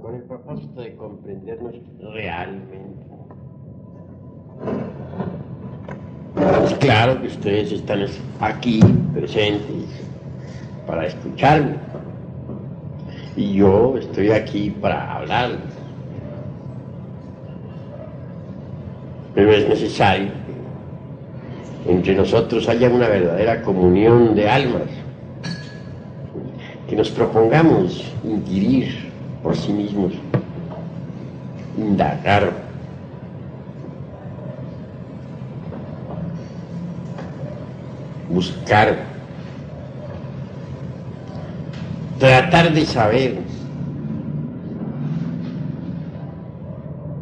con el propósito de comprendernos realmente. Es claro que ustedes están aquí presentes para escucharme y yo estoy aquí para hablarles. Pero es necesario que entre nosotros haya una verdadera comunión de almas, que nos propongamos inquirir por sí mismos, indagar, buscar, tratar de saber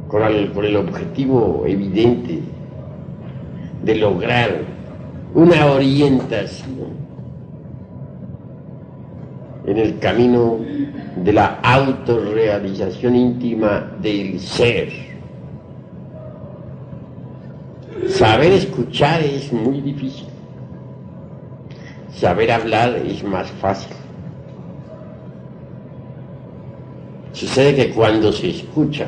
con el objetivo evidente de lograr una orientación en el camino de la autorrealización íntima del ser. Saber escuchar es muy difícil, saber hablar es más fácil. Sucede que cuando se escucha,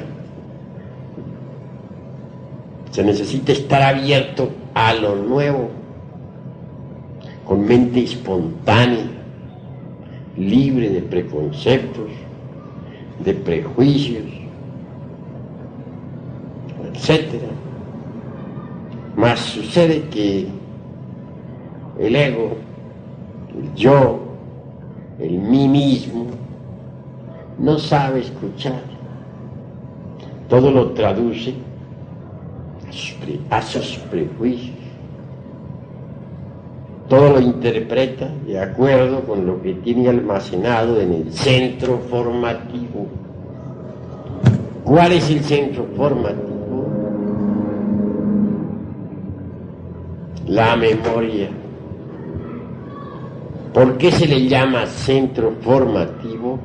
se necesita estar abierto a lo nuevo, con mente espontánea, libre de preconceptos, de prejuicios, etc. Mas sucede que el ego, el yo, el mí mismo, no sabe escuchar. Todo lo traduce a sus prejuicios. Todo lo interpreta de acuerdo con lo que tiene almacenado en el centro formativo. ¿Cuál es el centro formativo? La memoria. ¿Por qué se le llama centro formativo?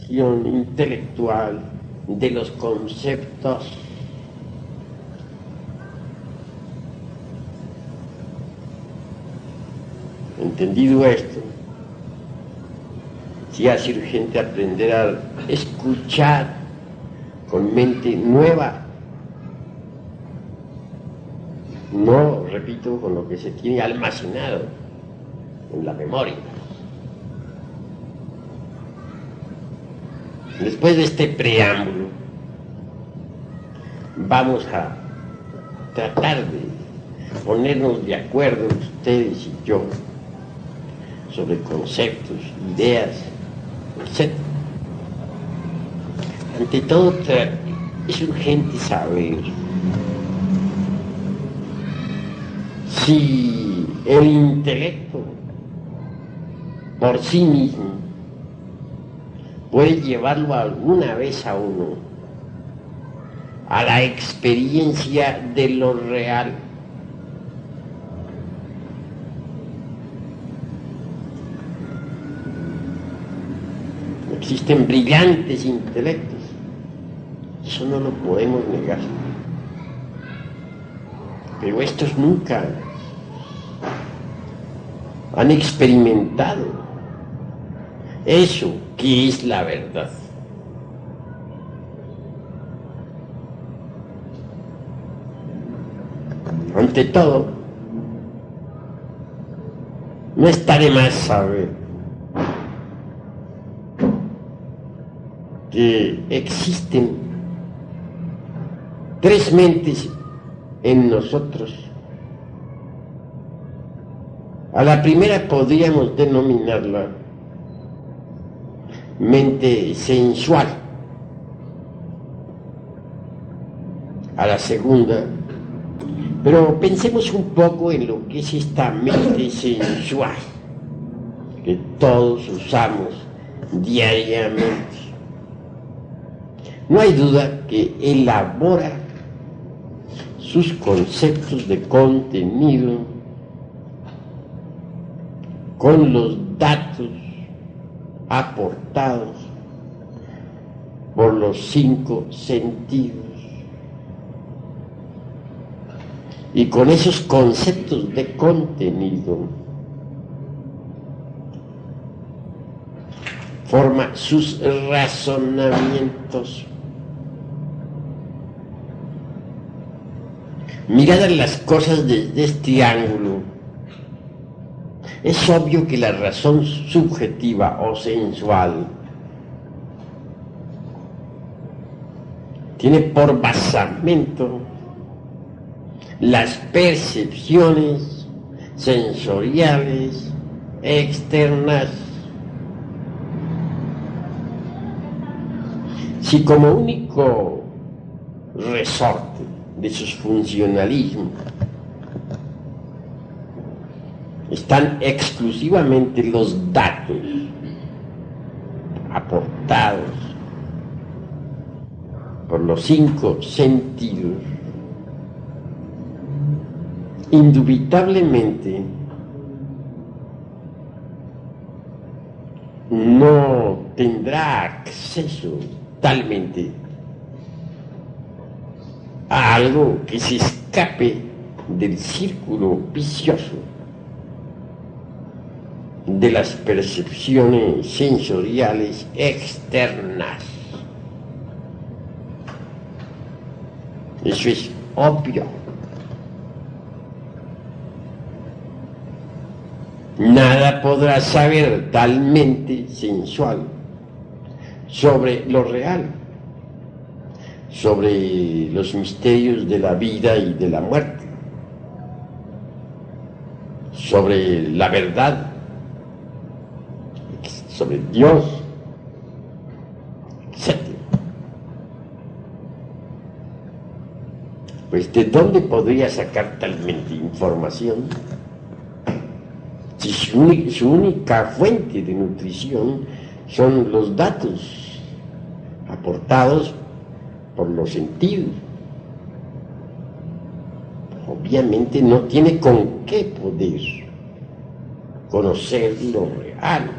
Intelectual de los conceptos. Entendido esto, sí hace urgente aprender a escuchar con mente nueva, no, repito, con lo que se tiene almacenado en la memoria. Después de este preámbulo, vamos a tratar de ponernos de acuerdo ustedes y yo sobre conceptos, ideas, etc. Ante todo, es urgente saber si el intelecto por sí mismo puede llevarlo alguna vez a uno a la experiencia de lo real. Existen brillantes intelectos, eso no lo podemos negar, pero estos nunca han experimentado eso que es la verdad. Ante todo, no está de más saber que existen tres mentes en nosotros. A la primera podríamos denominarla mente sensual, a la segunda, pero pensemos un poco en lo que es esta mente sensual que todos usamos diariamente. No hay duda que elabora sus conceptos de contenido con los datos aportados por los 5 sentidos. Y con esos conceptos de contenido forma sus razonamientos. Miradas las cosas desde este ángulo, es obvio que la razón subjetiva o sensual tiene por basamento las percepciones sensoriales externas. Si como único resorte de sus funcionalismos están exclusivamente los datos aportados por los 5 sentidos, indubitablemente no tendrá acceso totalmente a algo que se escape del círculo vicioso de las percepciones sensoriales externas. Eso es obvio. Nada podrá saber talmente sensual sobre lo real, sobre los misterios de la vida y de la muerte, sobre la verdad, sobre Dios, etc. Pues ¿de dónde podría sacar talmente información? Si su única fuente de nutrición son los datos aportados por los sentidos. Obviamente no tiene con qué poder conocer lo real.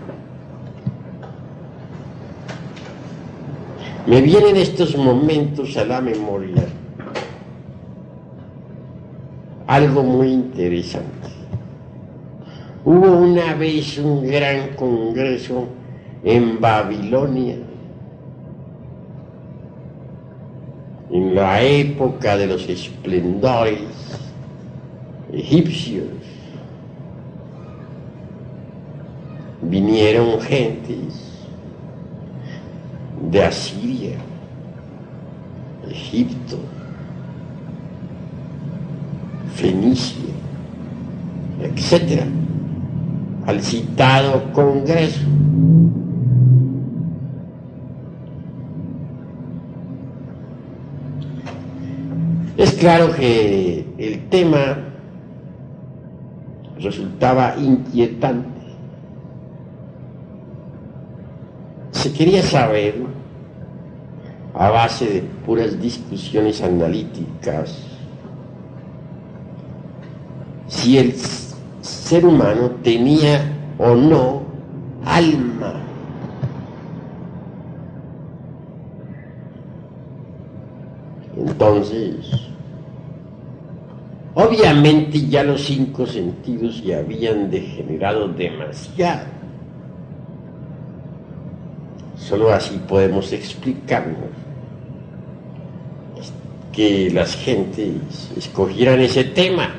Me vienen estos momentos a la memoria algo muy interesante. Hubo una vez un gran congreso en Babilonia, en la época de los esplendores egipcios. Vinieron gentes de Asiria, Egipto, Fenicia, etc., al citado congreso. Es claro que el tema resultaba inquietante. Se quería saber, a base de puras discusiones analíticas, si el ser humano tenía o no alma. Entonces, obviamente ya los 5 sentidos ya habían degenerado demasiado. Solo así podemos explicarnos que las gentes escogieran ese tema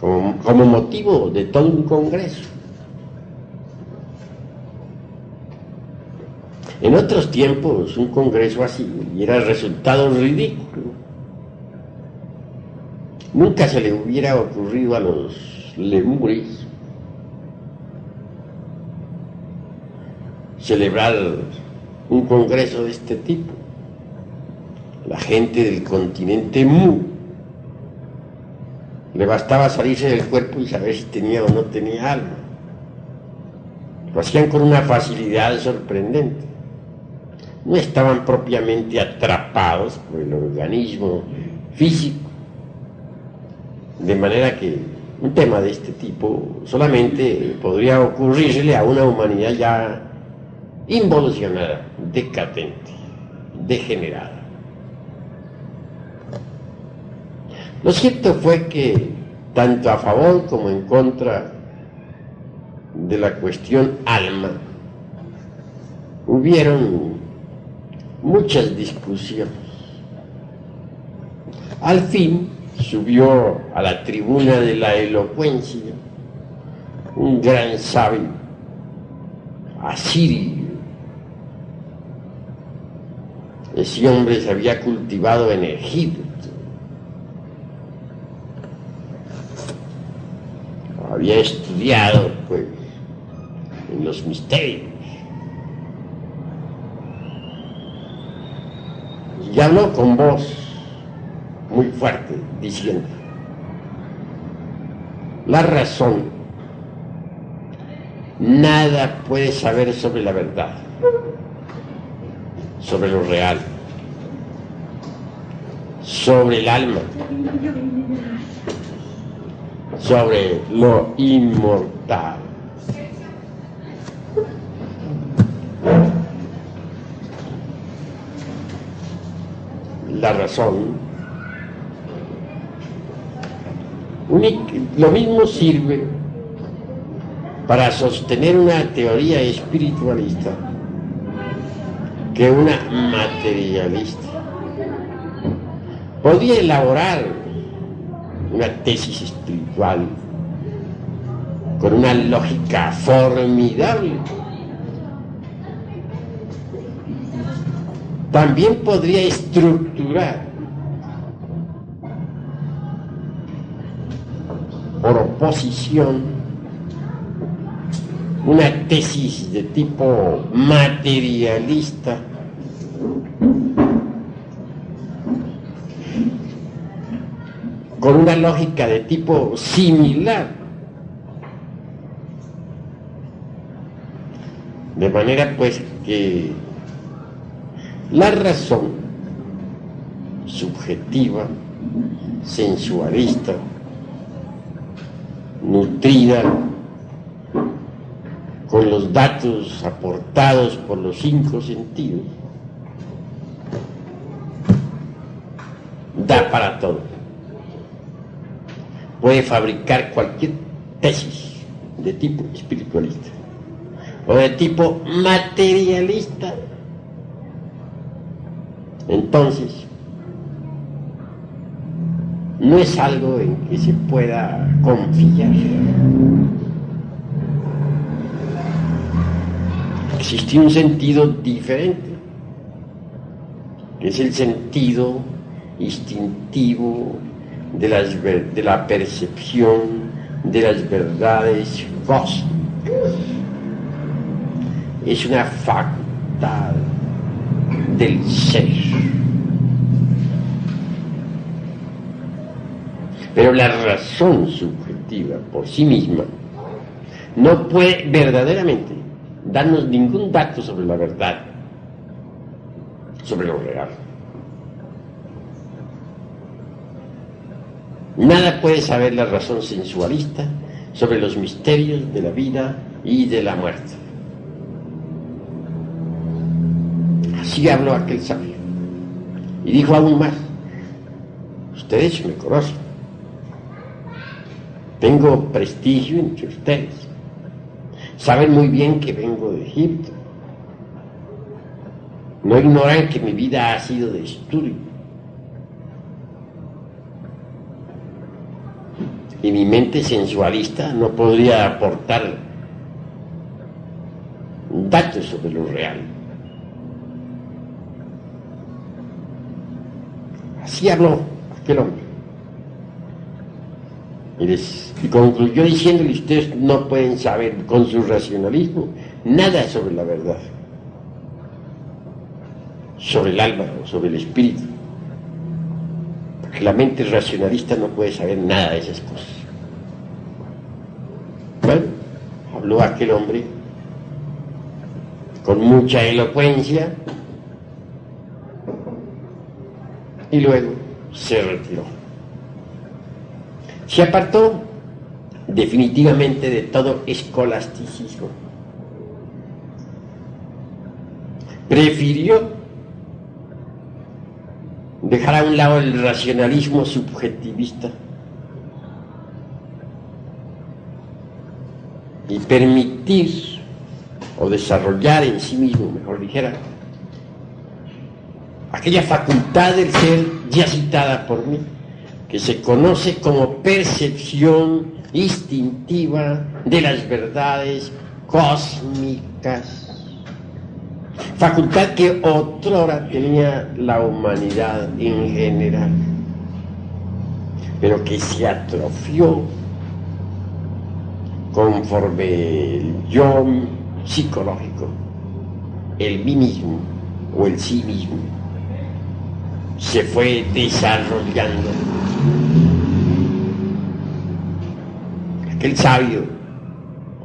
como motivo de todo un congreso. En otros tiempos un congreso así hubiera resultado ridículo. Nunca se le hubiera ocurrido a los lemures celebrar un congreso de este tipo. La gente del continente Mu le bastaba salirse del cuerpo y saber si tenía o no tenía alma. Lo hacían con una facilidad sorprendente. No estaban propiamente atrapados por el organismo físico, de manera que un tema de este tipo solamente podría ocurrirle a una humanidad ya involucionada, decadente, degenerada. Lo cierto fue que, tanto a favor como en contra de la cuestión alma, hubieron muchas discusiones. Al fin subió a la tribuna de la elocuencia un gran sabio, asirio. Ese hombre se había cultivado en Egipto, había estudiado pues en los misterios y habló con voz muy fuerte diciendo: la razón nada puede saber sobre la verdad, sobre lo real, sobre el alma, sobre lo inmortal. La razón, lo mismo sirve para sostener una teoría espiritualista que una materialista. Podría elaborar una tesis espiritual con una lógica formidable. También podría estructurar por oposición una tesis de tipo materialista con una lógica de tipo similar, de manera pues que la razón subjetiva, sensualista, nutrida con los datos aportados por los 5 sentidos, da para todo. Puede fabricar cualquier tesis de tipo espiritualista o de tipo materialista. Entonces, no es algo en que se pueda confiar. Existe un sentido diferente, que es el sentido instintivo de la percepción de las verdades cósmicas. Es una facultad del ser. Pero la razón subjetiva por sí misma no puede verdaderamente darnos ningún dato sobre la verdad, sobre lo real. Nada puede saber la razón sensualista sobre los misterios de la vida y de la muerte. Así habló aquel sabio. Y dijo aún más: ustedes me conocen. Tengo prestigio entre ustedes. Saben muy bien que vengo de Egipto. No ignoran que mi vida ha sido de estudio. Y mi mente sensualista no podría aportar datos sobre lo real. Así habló aquel hombre. Y concluyó diciéndole: ustedes no pueden saber con su racionalismo nada sobre la verdad, sobre el alma o sobre el espíritu, porque la mente racionalista no puede saber nada de esas cosas. Bueno, habló aquel hombre con mucha elocuencia y luego se retiró. Se apartó definitivamente de todo escolasticismo. Prefirió dejar a un lado el racionalismo subjetivista y permitir o desarrollar en sí mismo, mejor dijera, aquella facultad del ser ya citada por mí, que se conoce como percepción instintiva de las verdades cósmicas, facultad que otrora tenía la humanidad en general, pero que se atrofió conforme el yo psicológico, el mí mismo o el sí mismo, se fue desarrollando. Aquel sabio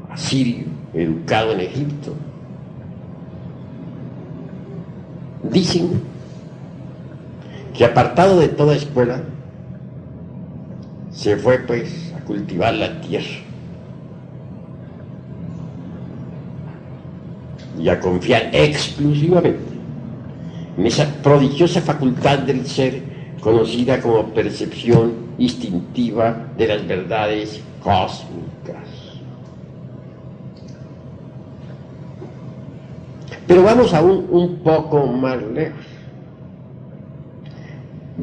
asirio, educado en Egipto, dicen que apartado de toda escuela, se fue pues a cultivar la tierra y a confiar exclusivamente en esa prodigiosa facultad del ser conocida como percepción instintiva de las verdades cósmicas. Pero vamos aún un poco más lejos.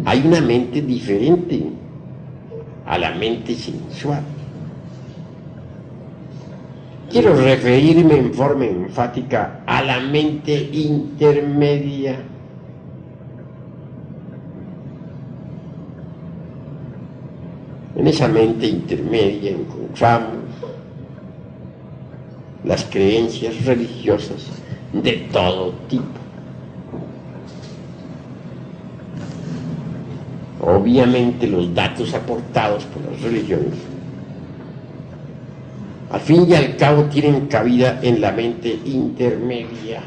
Hay una mente diferente a la mente sensual. Quiero referirme en forma enfática a la mente intermedia. En esa mente intermedia encontramos las creencias religiosas de todo tipo. Obviamente los datos aportados por las religiones al fin y al cabo tienen cabida en la mente intermedia.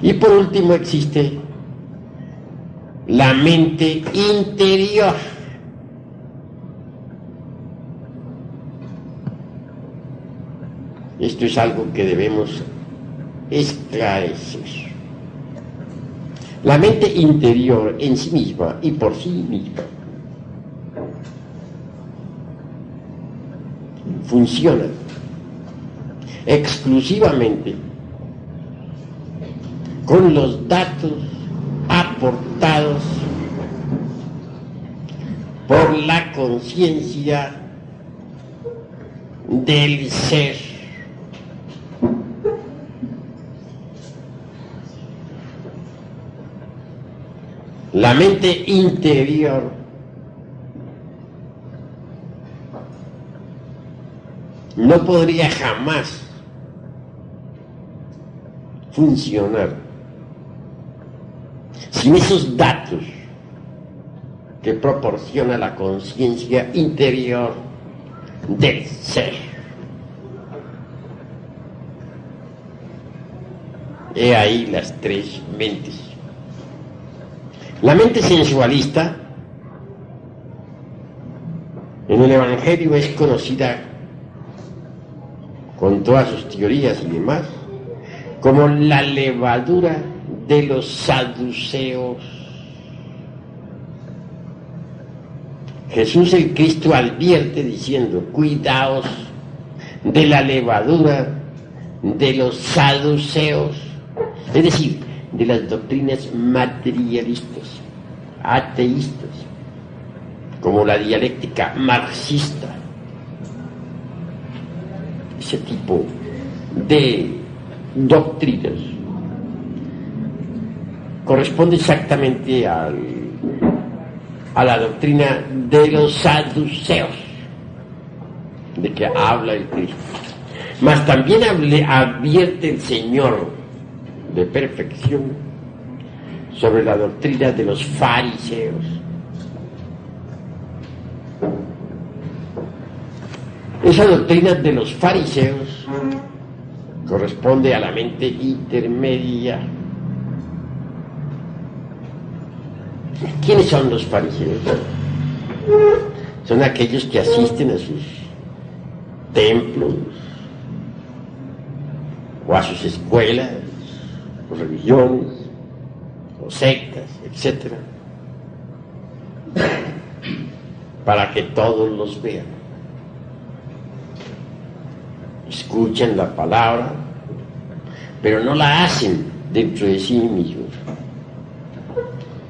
Y por último existe la mente interior. Esto es algo que debemos esclarecer. La mente interior en sí misma y por sí misma funciona exclusivamente con los datos aportados por la conciencia del ser. La mente interior no podría jamás funcionar sin esos datos que proporciona la conciencia interior del ser. He ahí las tres mentes. La mente sensualista en el Evangelio es conocida con todas sus teorías y demás como la levadura de los saduceos. Jesús el Cristo advierte diciendo: cuidaos de la levadura de los saduceos, es decir, de las doctrinas materialistas, ateístas, como la dialéctica marxista. Ese tipo de doctrinas corresponde exactamente a la doctrina de los saduceos, de que habla el Cristo. Mas también advierte el Señor de perfección sobre la doctrina de los fariseos. Esa doctrina de los fariseos corresponde a la mente intermedia. ¿Quiénes son los fariseos? Son aquellos que asisten a sus templos o a sus escuelas o religiones o sectas, etc., para que todos los vean. escuchan la palabra, pero no la hacen dentro de sí mismos.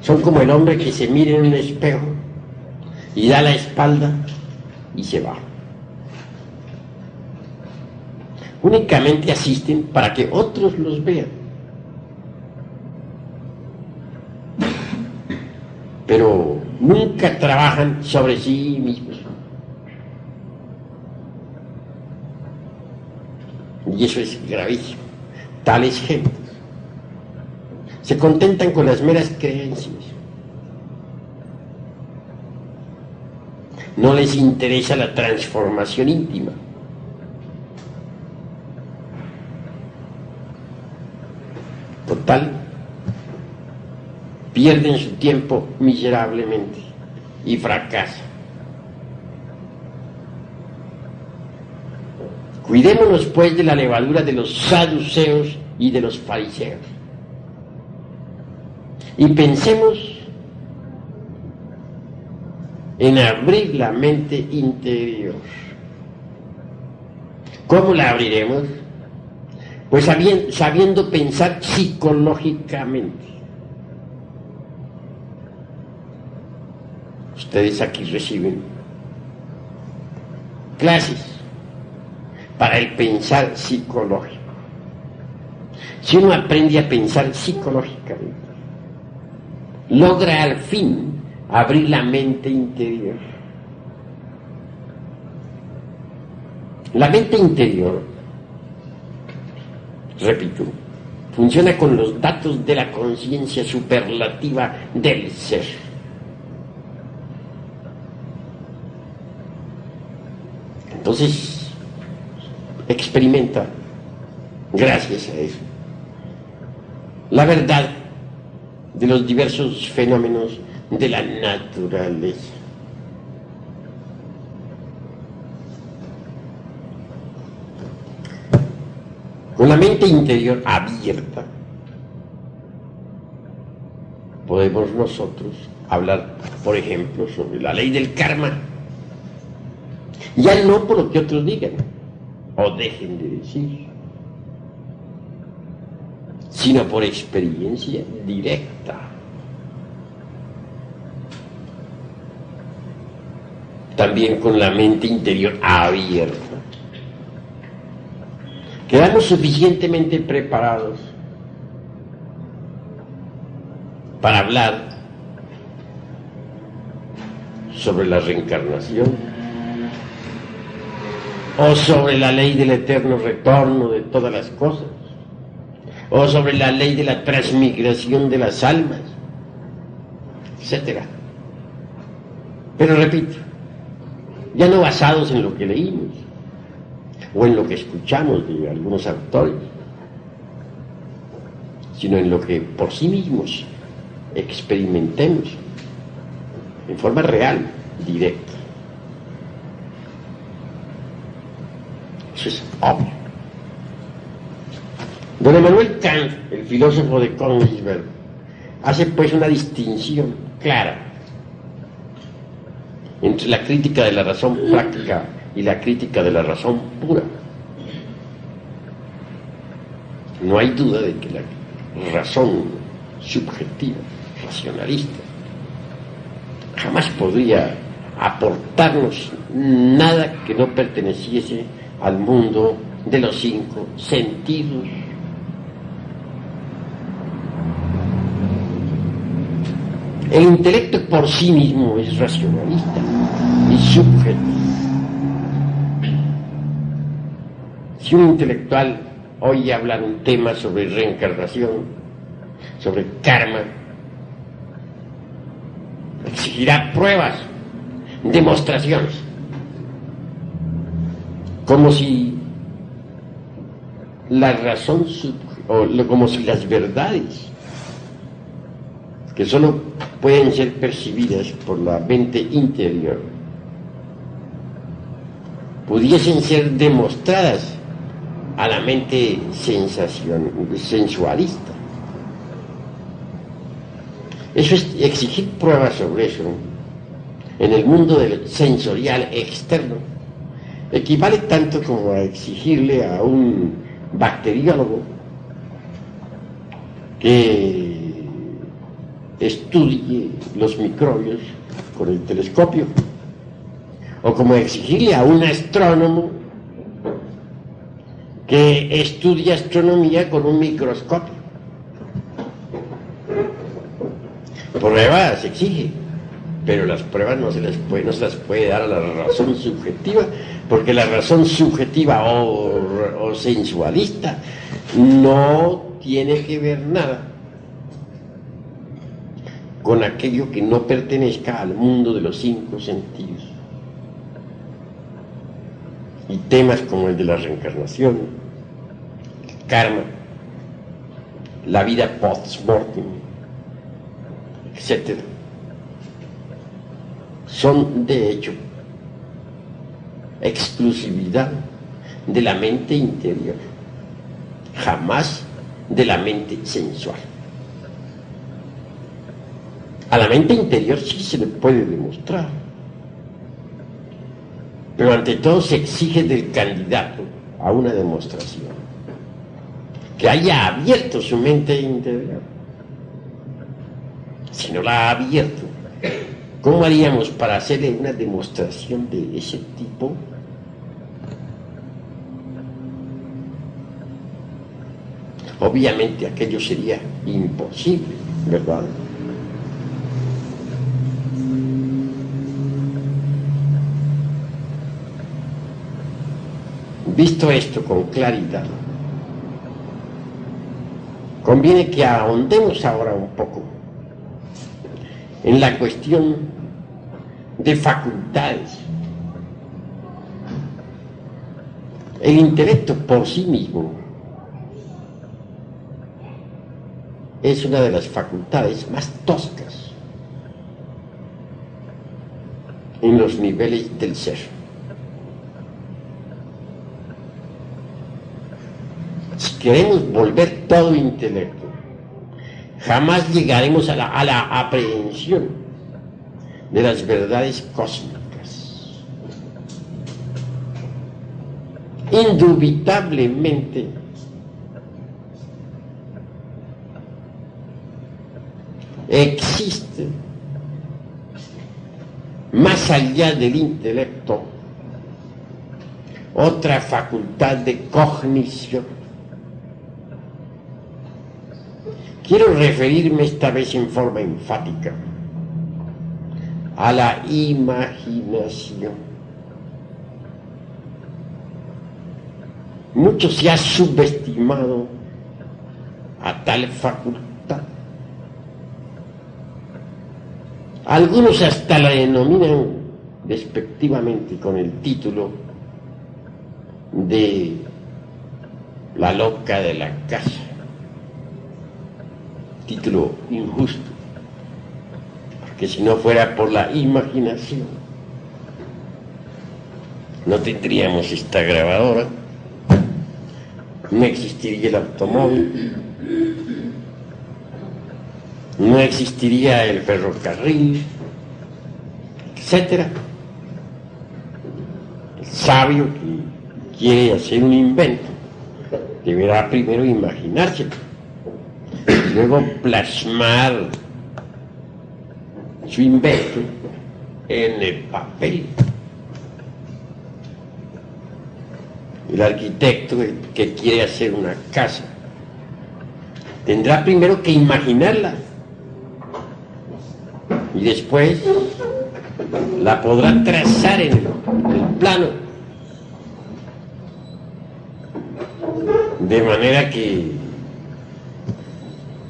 Son como el hombre que se mira en un espejo y da la espalda y se va. Únicamente asisten para que otros los vean. Pero nunca trabajan sobre sí mismos. Y eso es gravísimo. Tales gentes se contentan con las meras creencias. No les interesa la transformación íntima. Total, pierden su tiempo miserablemente y fracasan. Cuidémonos pues de la levadura de los saduceos y de los fariseos. Y pensemos en abrir la mente interior. ¿Cómo la abriremos? Pues sabiendo pensar psicológicamente. Ustedes aquí reciben clases para el pensar psicológico. Si uno aprende a pensar psicológicamente, logra al fin abrir la mente interior. La mente interior, repito, funciona con los datos de la conciencia superlativa del ser. Entonces, experimenta, gracias a eso, la verdad de los diversos fenómenos de la naturaleza. Con la mente interior abierta, podemos nosotros hablar, por ejemplo, sobre la ley del karma. Ya no por lo que otros digan o dejen de decir, sino por experiencia directa. También con la mente interior abierta, quedamos suficientemente preparados para hablar sobre la reencarnación o sobre la ley del eterno retorno de todas las cosas, o sobre la ley de la transmigración de las almas, etc. Pero repito, ya no basados en lo que leímos o en lo que escuchamos de algunos autores, sino en lo que por sí mismos experimentemos en forma real, directa. Eso es obvio. Don Emmanuel Kant, el filósofo de Königsberg, hace pues una distinción clara entre la crítica de la razón práctica y la crítica de la razón pura. No hay duda de que la razón subjetiva, racionalista, jamás podría aportarnos nada que no perteneciese al mundo de los 5 sentidos. El intelecto por sí mismo es racionalista y subjetivo. Si un intelectual oye hablar un tema sobre reencarnación, sobre karma, exigirá pruebas, demostraciones, como si la razón como si las verdades que solo pueden ser percibidas por la mente interior pudiesen ser demostradas a la mente sensualista. Eso es exigir pruebas sobre eso en el mundo del sensorial externo. equivale tanto como a exigirle a un bacteriólogo que estudie los microbios con el telescopio, o como exigirle a un astrónomo que estudie astronomía con un microscopio. Pruebas se exige, pero las pruebas no se las puede dar a la razón subjetiva, porque la razón subjetiva o sensualista no tiene que ver nada con aquello que no pertenezca al mundo de los 5 sentidos. Y temas como el de la reencarnación, el karma, la vida post-mortem, etc., son de hecho exclusividad de la mente interior, jamás de la mente sensual. A la mente interior sí se le puede demostrar, pero ante todo se exige del candidato a una demostración que haya abierto su mente interior. Si no la ha abierto, ¿cómo haríamos para hacerle una demostración de ese tipo? Obviamente aquello sería imposible, ¿verdad? Visto esto con claridad, conviene que ahondemos ahora un poco en la cuestión de facultades. El intelecto por sí mismo es una de las facultades más toscas en los niveles del ser. Si queremos volver todo intelecto, jamás llegaremos a la aprehensión de las verdades cósmicas. Indubitablemente, existe, más allá del intelecto, otra facultad de cognición. Quiero referirme esta vez en forma enfática a la imaginación. Mucho se ha subestimado a tal facultad. Algunos hasta la denominan despectivamente con el título de la loca de la casa. Título injusto, porque si no fuera por la imaginación, no tendríamos esta grabadora, no existiría el automóvil, no existiría el ferrocarril, etc. El sabio que quiere hacer un invento deberá primero imaginárselo, luego plasmar su invento en el papel. El arquitecto que quiere hacer una casa tendrá primero que imaginarla y después la podrá trazar en el plano, de manera que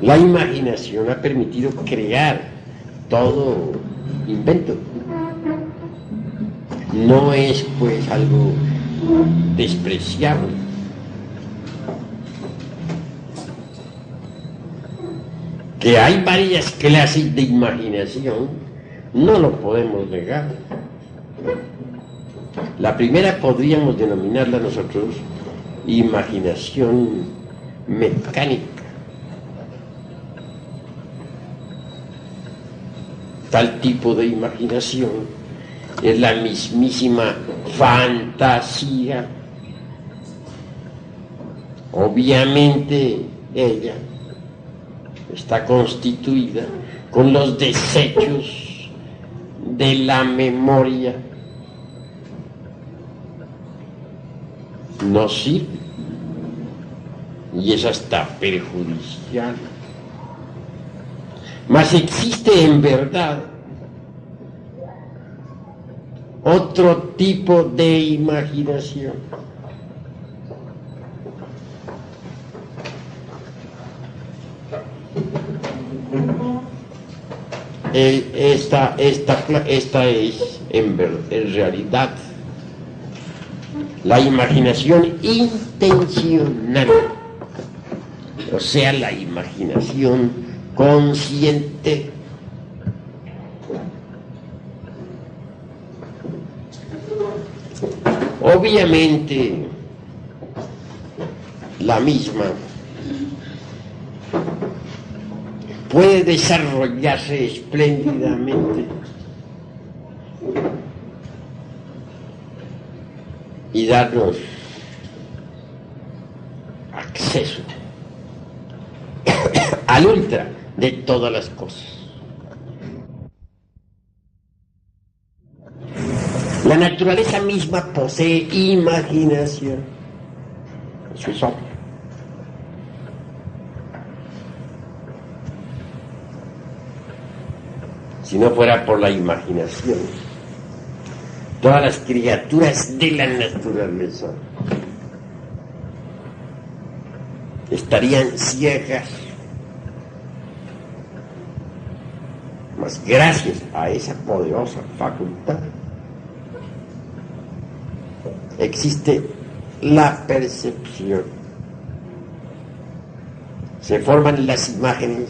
la imaginación ha permitido crear todo invento. No es pues algo despreciable. Que hay varias clases de imaginación, no lo podemos negar. La primera podríamos denominarla nosotros imaginación mecánica. Tal tipo de imaginación es la mismísima fantasía. Obviamente ella está constituida con los desechos de la memoria. No sirve y es hasta perjudicial. Mas existe en verdad otro tipo de imaginación. Esta es en realidad la imaginación intencional, o sea, la imaginación consciente. Obviamente, la misma puede desarrollarse espléndidamente y darnos acceso al ultra de todas las cosas. La naturaleza misma posee imaginación. Eso es obvio. Si no fuera por la imaginación, todas las criaturas de la naturaleza estarían ciegas. Mas gracias a esa poderosa facultad existe la percepción. Se forman las imágenes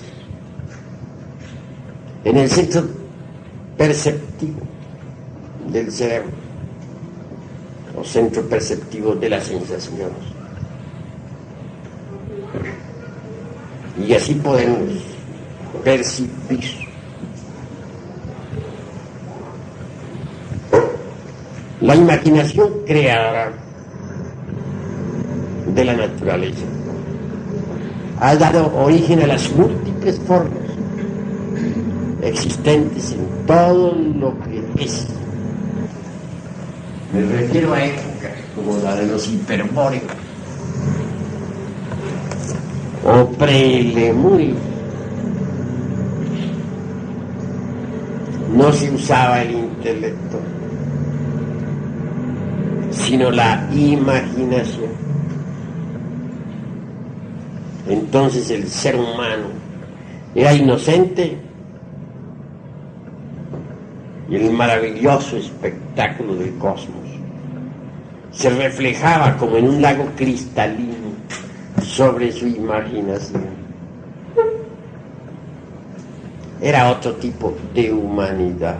en el centro perceptivo del cerebro, o centro perceptivo de las sensaciones. Y así podemos percibir la imaginación creadora de la naturaleza. Ha dado origen a las múltiples formas existentes en todo lo que es. Me refiero a épocas como la de los hiperbóreos o prelemurios. No se usaba el intelecto, sino la imaginación. Entonces el ser humano era inocente y el maravilloso espectáculo del cosmos se reflejaba como en un lago cristalino sobre su imaginación. Era otro tipo de humanidad.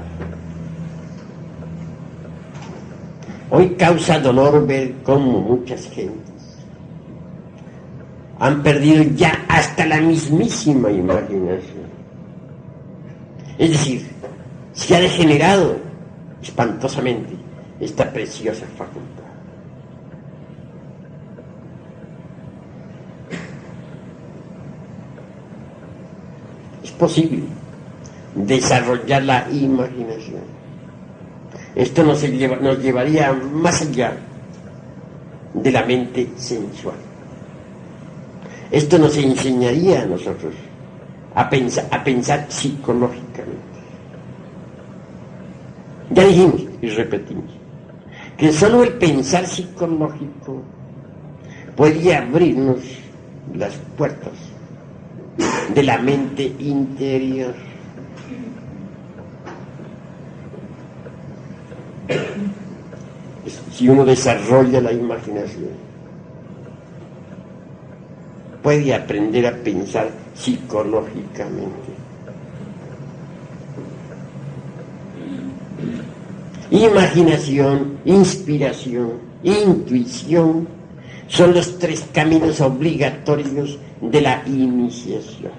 Hoy causa dolor ver cómo muchas gentes han perdido ya hasta la mismísima imaginación. Es decir, se ha degenerado espantosamente esta preciosa facultad. Es posible desarrollar la imaginación. Esto nos llevaría más allá de la mente sensual. Esto nos enseñaría a nosotros a pensar psicológicamente. Ya dijimos y repetimos que solo el pensar psicológico podía abrirnos las puertas de la mente interior. Si uno desarrolla la imaginación, puede aprender a pensar psicológicamente. Imaginación, inspiración, intuición son los tres caminos obligatorios de la iniciación.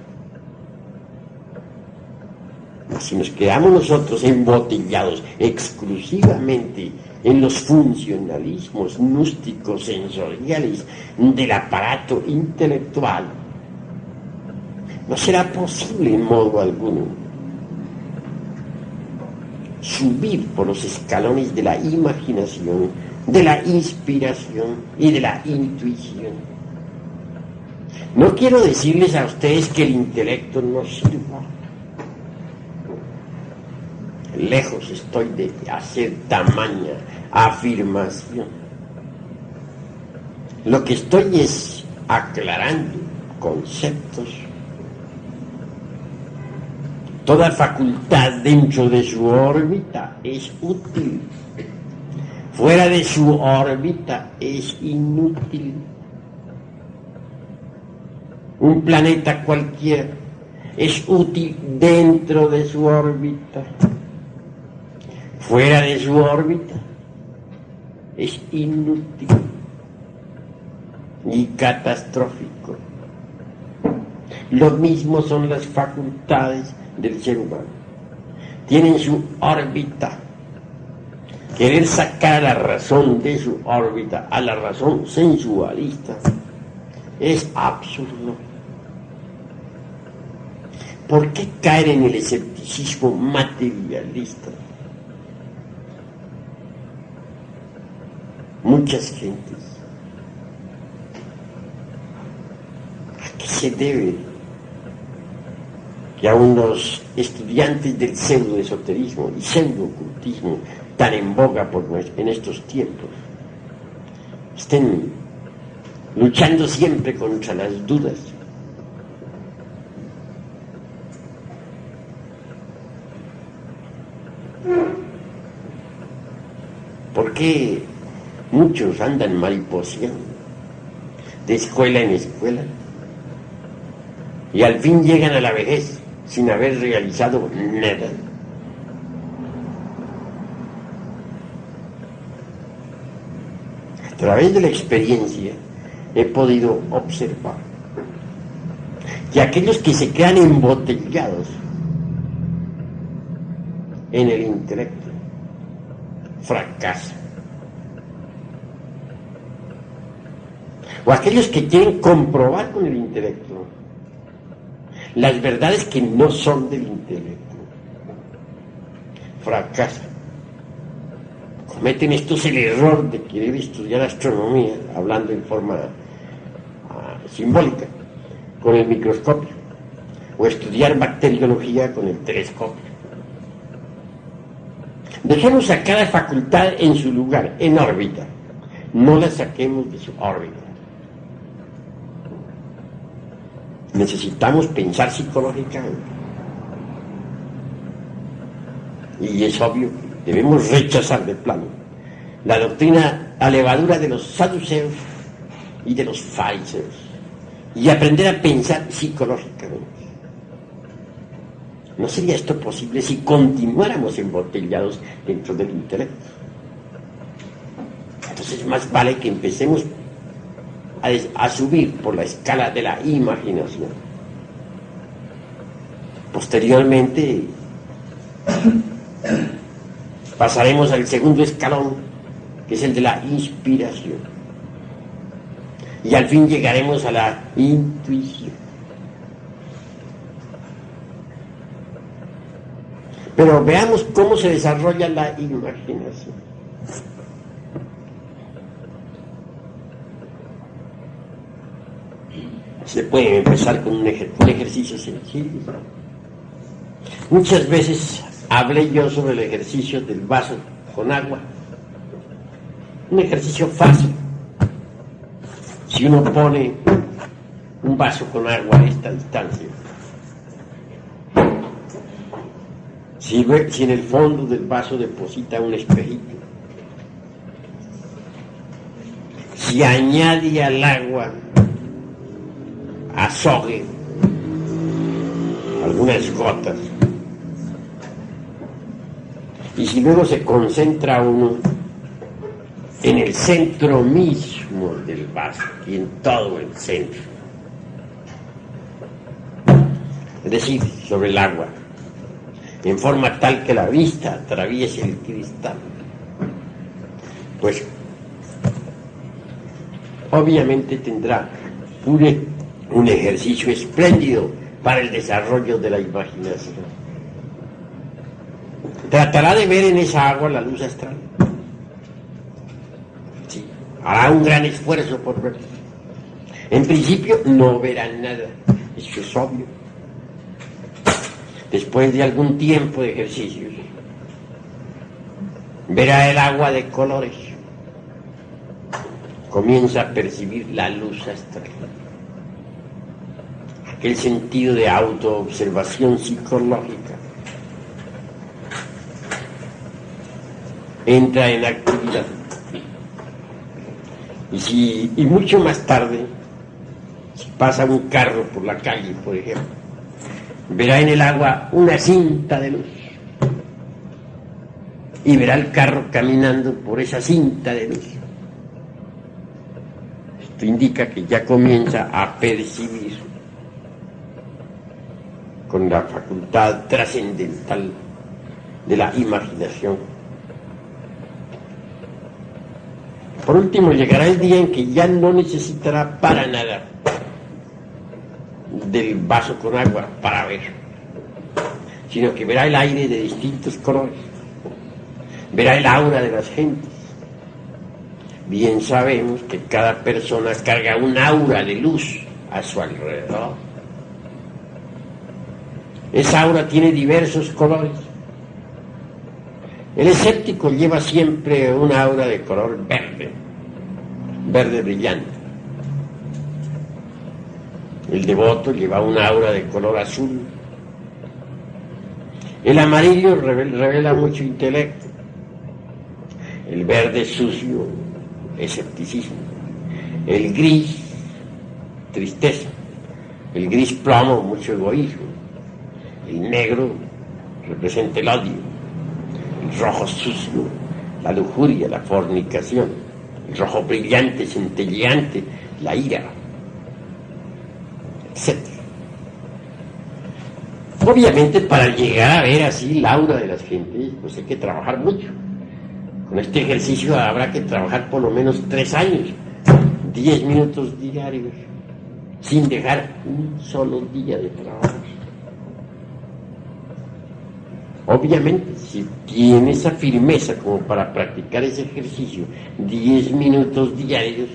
Si nos quedamos nosotros embotellados exclusivamente en los funcionalismos gnósticos sensoriales del aparato intelectual, no será posible en modo alguno subir por los escalones de la imaginación, de la inspiración y de la intuición. No quiero decirles a ustedes que el intelecto no sirva. Lejos estoy de hacer tamaña afirmación. Lo que estoy es aclarando conceptos. Toda facultad dentro de su órbita es útil. Fuera de su órbita es inútil. Un planeta cualquiera es útil dentro de su órbita. Fuera de su órbita es inútil y catastrófico. Lo mismo son las facultades del ser humano. Tienen su órbita. Querer sacar a la razón de su órbita, a la razón sensualista, es absurdo. ¿Por qué caer en el escepticismo materialista? Muchas gentes. ¿A qué se debe que a unos estudiantes del pseudoesoterismo y pseudoocultismo tan en boga en estos tiempos estén luchando siempre contra las dudas? ¿Por qué muchos andan mariposeando de escuela en escuela y al fin llegan a la vejez sin haber realizado nada? A través de la experiencia he podido observar que aquellos que se quedan embotellados en el intelecto fracasan. O aquellos que quieren comprobar con el intelecto las verdades que no son del intelecto, fracasan. Cometen estos el error de querer estudiar astronomía, hablando en forma simbólica, con el microscopio, o estudiar bacteriología con el telescopio. Dejemos a cada facultad en su lugar, en órbita. No la saquemos de su órbita. Necesitamos pensar psicológicamente. Y es obvio que debemos rechazar de plano la doctrina a levadura de los saduceos y de los fariseos y aprender a pensar psicológicamente. ¿No sería esto posible si continuáramos embotellados dentro del intelecto? Entonces más vale que empecemos a subir por la escala de la imaginación. Posteriormente pasaremos al segundo escalón, que es el de la inspiración, y al fin llegaremos a la intuición. Pero veamos cómo se desarrolla la imaginación. Se puede empezar con un ejercicio sencillo. Muchas veces hablé yo sobre el ejercicio del vaso con agua. Un ejercicio fácil. Si uno pone un vaso con agua a esta distancia, si en el fondo del vaso deposita un espejito, si añade al agua azogue algunas gotas, y si luego se concentra uno en el centro mismo del vaso y en todo el centro, es decir, sobre el agua, en forma tal que la vista atraviese el cristal. Pues obviamente tendrá un ejercicio espléndido para el desarrollo de la imaginación. Tratará de ver en esa agua la luz astral. Sí, hará un gran esfuerzo por verla. En principio no verá nada, eso es obvio. Después de algún tiempo de ejercicios, verá el agua de colores. Comienza a percibir la luz astral. Aquel sentido de autoobservación psicológica entra en actividad. Y mucho más tarde, si pasa un carro por la calle, por ejemplo, verá en el agua una cinta de luz y verá el carro caminando por esa cinta de luz. Esto indica que ya comienza a percibir con la facultad trascendental de la imaginación. Por último, llegará el día en que ya no necesitará para nada del vaso con agua para ver, sino que verá el aire de distintos colores, verá el aura de las gentes. Bien sabemos que cada persona carga un aura de luz a su alrededor. Esa aura tiene diversos colores. El escéptico lleva siempre una aura de color verde, verde brillante. El devoto lleva una aura de color azul. El amarillo revela mucho intelecto. El verde sucio, escepticismo. El gris, tristeza. El gris plomo, mucho egoísmo. El negro representa el odio. El rojo sucio, la lujuria, la fornicación. El rojo brillante, centelleante, la ira, etc. Obviamente, para llegar a ver así la aura de las gentes, pues hay que trabajar mucho. Con este ejercicio habrá que trabajar por lo menos 3 años, 10 minutos diarios, sin dejar un solo día de trabajo. Obviamente, si tiene esa firmeza como para practicar ese ejercicio 10 minutos diarios,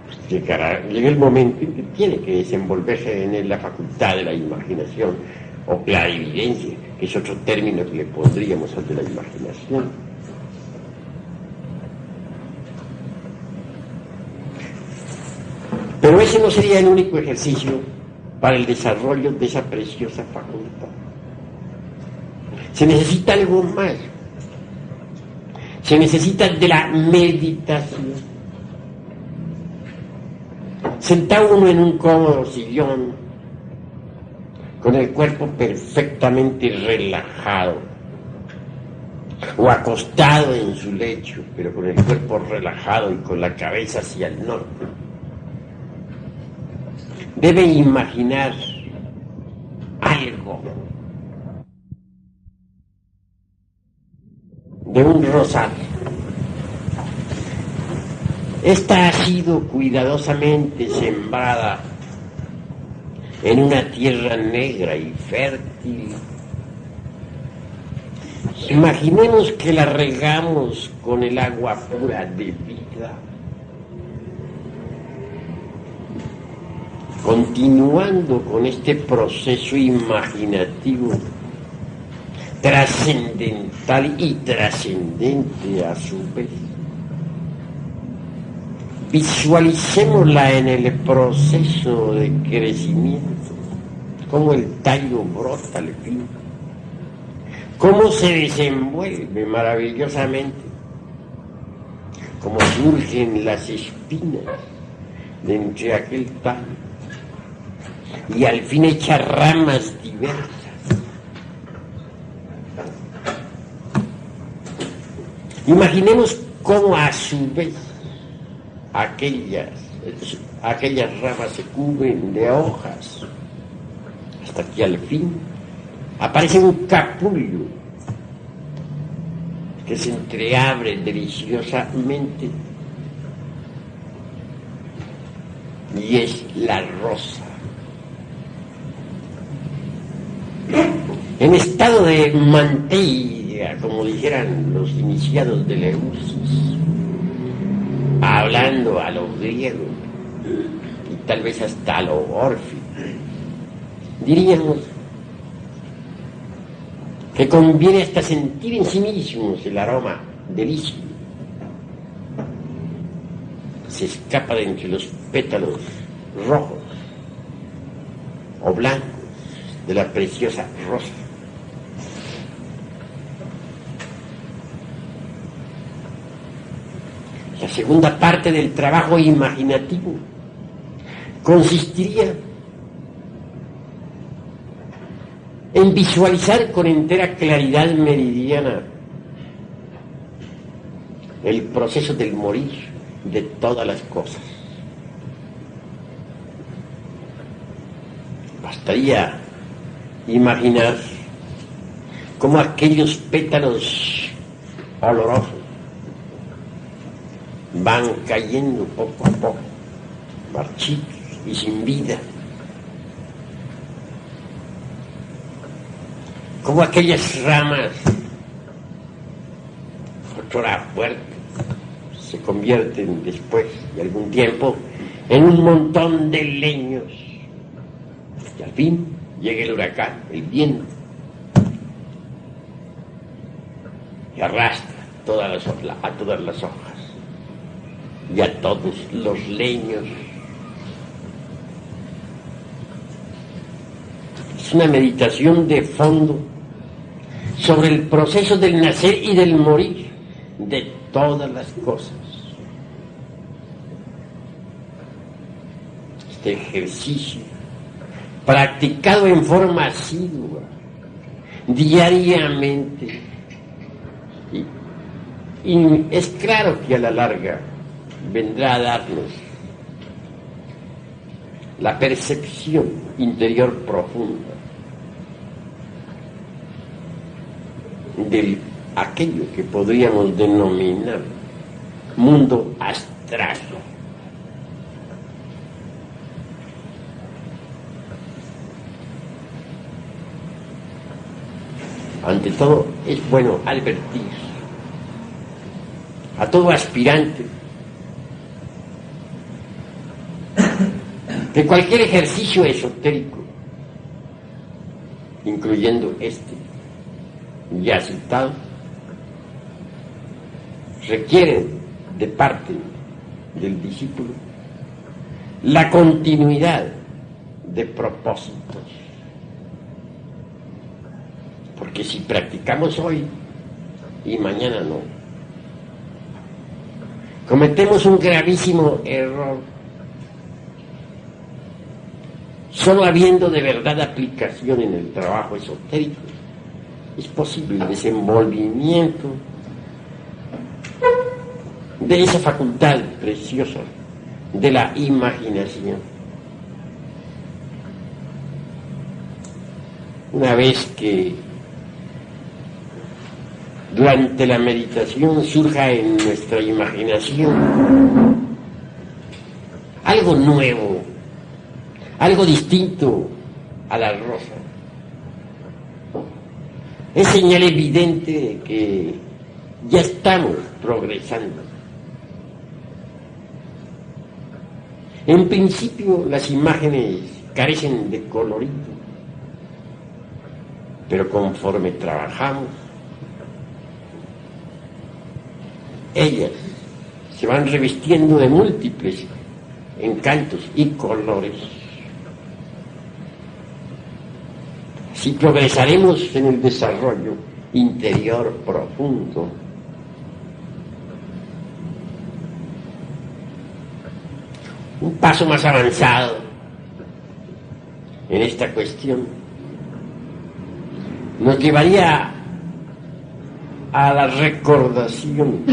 pues llega el momento en que tiene que desenvolverse en la facultad de la imaginación o clarividencia, que es otro término que le pondríamos al de la imaginación. Pero ese no sería el único ejercicio para el desarrollo de esa preciosa facultad. Se necesita algo más. Se necesita de la meditación. Sentado uno en un cómodo sillón, con el cuerpo perfectamente relajado, o acostado en su lecho, pero con el cuerpo relajado y con la cabeza hacia el norte, debe imaginar algo de un rosario. Esta ha sido cuidadosamente sembrada en una tierra negra y fértil. Imaginemos que la regamos con el agua pura de vida. Continuando con este proceso imaginativo, trascendental y trascendente a su vez, visualicémosla en el proceso de crecimiento, cómo el tallo brota al fin, cómo se desenvuelve maravillosamente, cómo surgen las espinas de entre aquel tallo, y al fin echa ramas diversas. Imaginemos cómo a su vez aquellas ramas se cubren de hojas hasta que al fin aparece un capullo que se entreabre deliciosamente y es la rosa. En estado de manteiga, como dijeran los iniciados de Eleusis, hablando a lo griego y tal vez hasta a lo órfico, diríamos que conviene hasta sentir en sí mismos el aroma delicioso. Se escapa de entre los pétalos rojos o blancos de la preciosa rosa. La segunda parte del trabajo imaginativo consistiría en visualizar con entera claridad meridiana el proceso del morir de todas las cosas. Bastaría imaginar cómo aquellos pétalos olorosos van cayendo poco a poco, marchitos y sin vida. Como aquellas ramas, otrora fuertes, se convierten después de algún tiempo en un montón de leños. Y al fin llega el huracán, el viento, y arrastra a todas las hojas y a todos los leños. Es una meditación de fondo sobre el proceso del nacer y del morir de todas las cosas. Este ejercicio, practicado en forma asidua, diariamente, y es claro que a la larga vendrá a darnos la percepción interior profunda de aquello que podríamos denominar mundo astral. Ante todo, es bueno advertir a todo aspirante que cualquier ejercicio esotérico, incluyendo este ya citado, requiere de parte del discípulo la continuidad de propósitos. Porque si practicamos hoy y mañana no, cometemos un gravísimo error. Solo habiendo de verdad aplicación en el trabajo esotérico, es posible el desenvolvimiento de esa facultad preciosa de la imaginación. Una vez que durante la meditación surja en nuestra imaginación algo nuevo, algo distinto a la rosa, es señal evidente de que ya estamos progresando. En principio las imágenes carecen de colorido, pero conforme trabajamos, ellas se van revistiendo de múltiples encantos y colores. Así progresaremos en el desarrollo interior profundo. Un paso más avanzado en esta cuestión nos llevaría a la recordación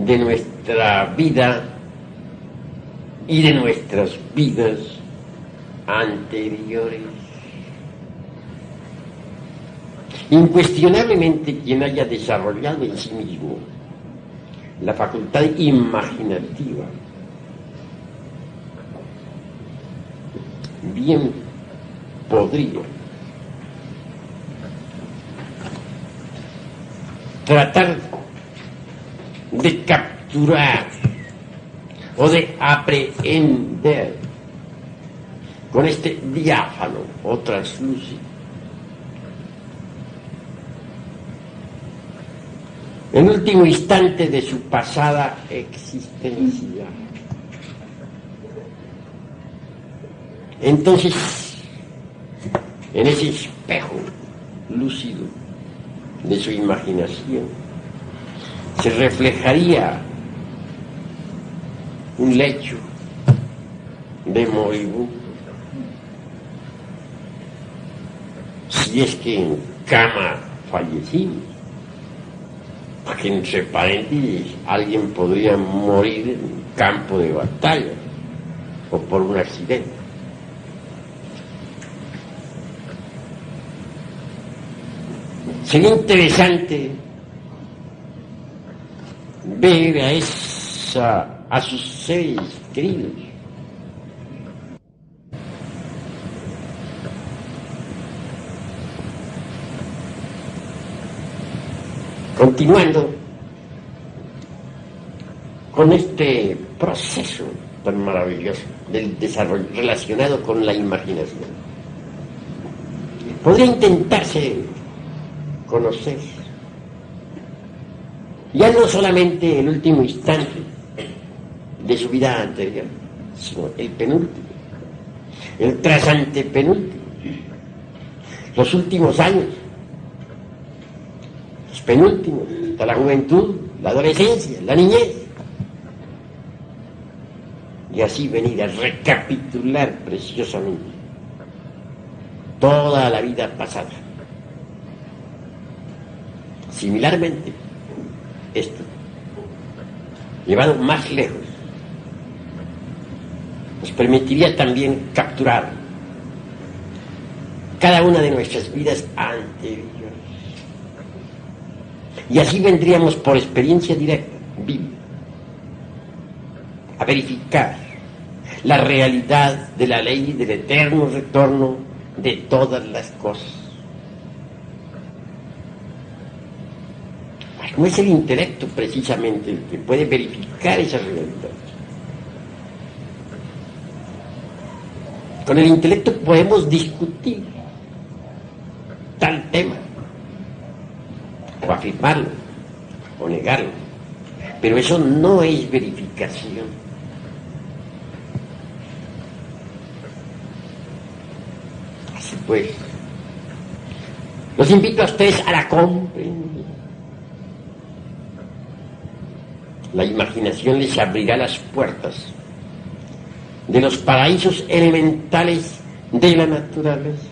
de nuestra vida y de nuestras vidas anteriores. Incuestionablemente quien haya desarrollado en sí mismo la facultad imaginativa, bien podría tratar de capturar o de aprehender con este diáfano o translúcido el último instante de su pasada existencia. Entonces, en ese espejo lúcido de su imaginación, se reflejaría un lecho de moribundo, si es que en cama fallecimos, porque entre paréntesis alguien podría morir en un campo de batalla o por un accidente. Sería interesante ver a sus seres queridos continuando con este proceso tan maravilloso del desarrollo relacionado con la imaginación. Podría intentarse conocer ya no solamente el último instante de su vida anterior, sino el penúltimo, el trasantepenúltimo, los últimos años, los penúltimos, hasta la juventud, la adolescencia, la niñez, y así venir a recapitular preciosamente toda la vida pasada. Similarmente, esto, llevado más lejos, nos permitiría también capturar cada una de nuestras vidas anteriores. Y así vendríamos por experiencia directa, viva, a verificar la realidad de la ley del eterno retorno de todas las cosas. No es el intelecto precisamente el que puede verificar esa realidad. Con el intelecto podemos discutir tal tema, o afirmarlo, o negarlo, pero eso no es verificación. Así pues, los invito a ustedes a la comprensión. La imaginación les abrirá las puertas de los paraísos elementales de la naturaleza.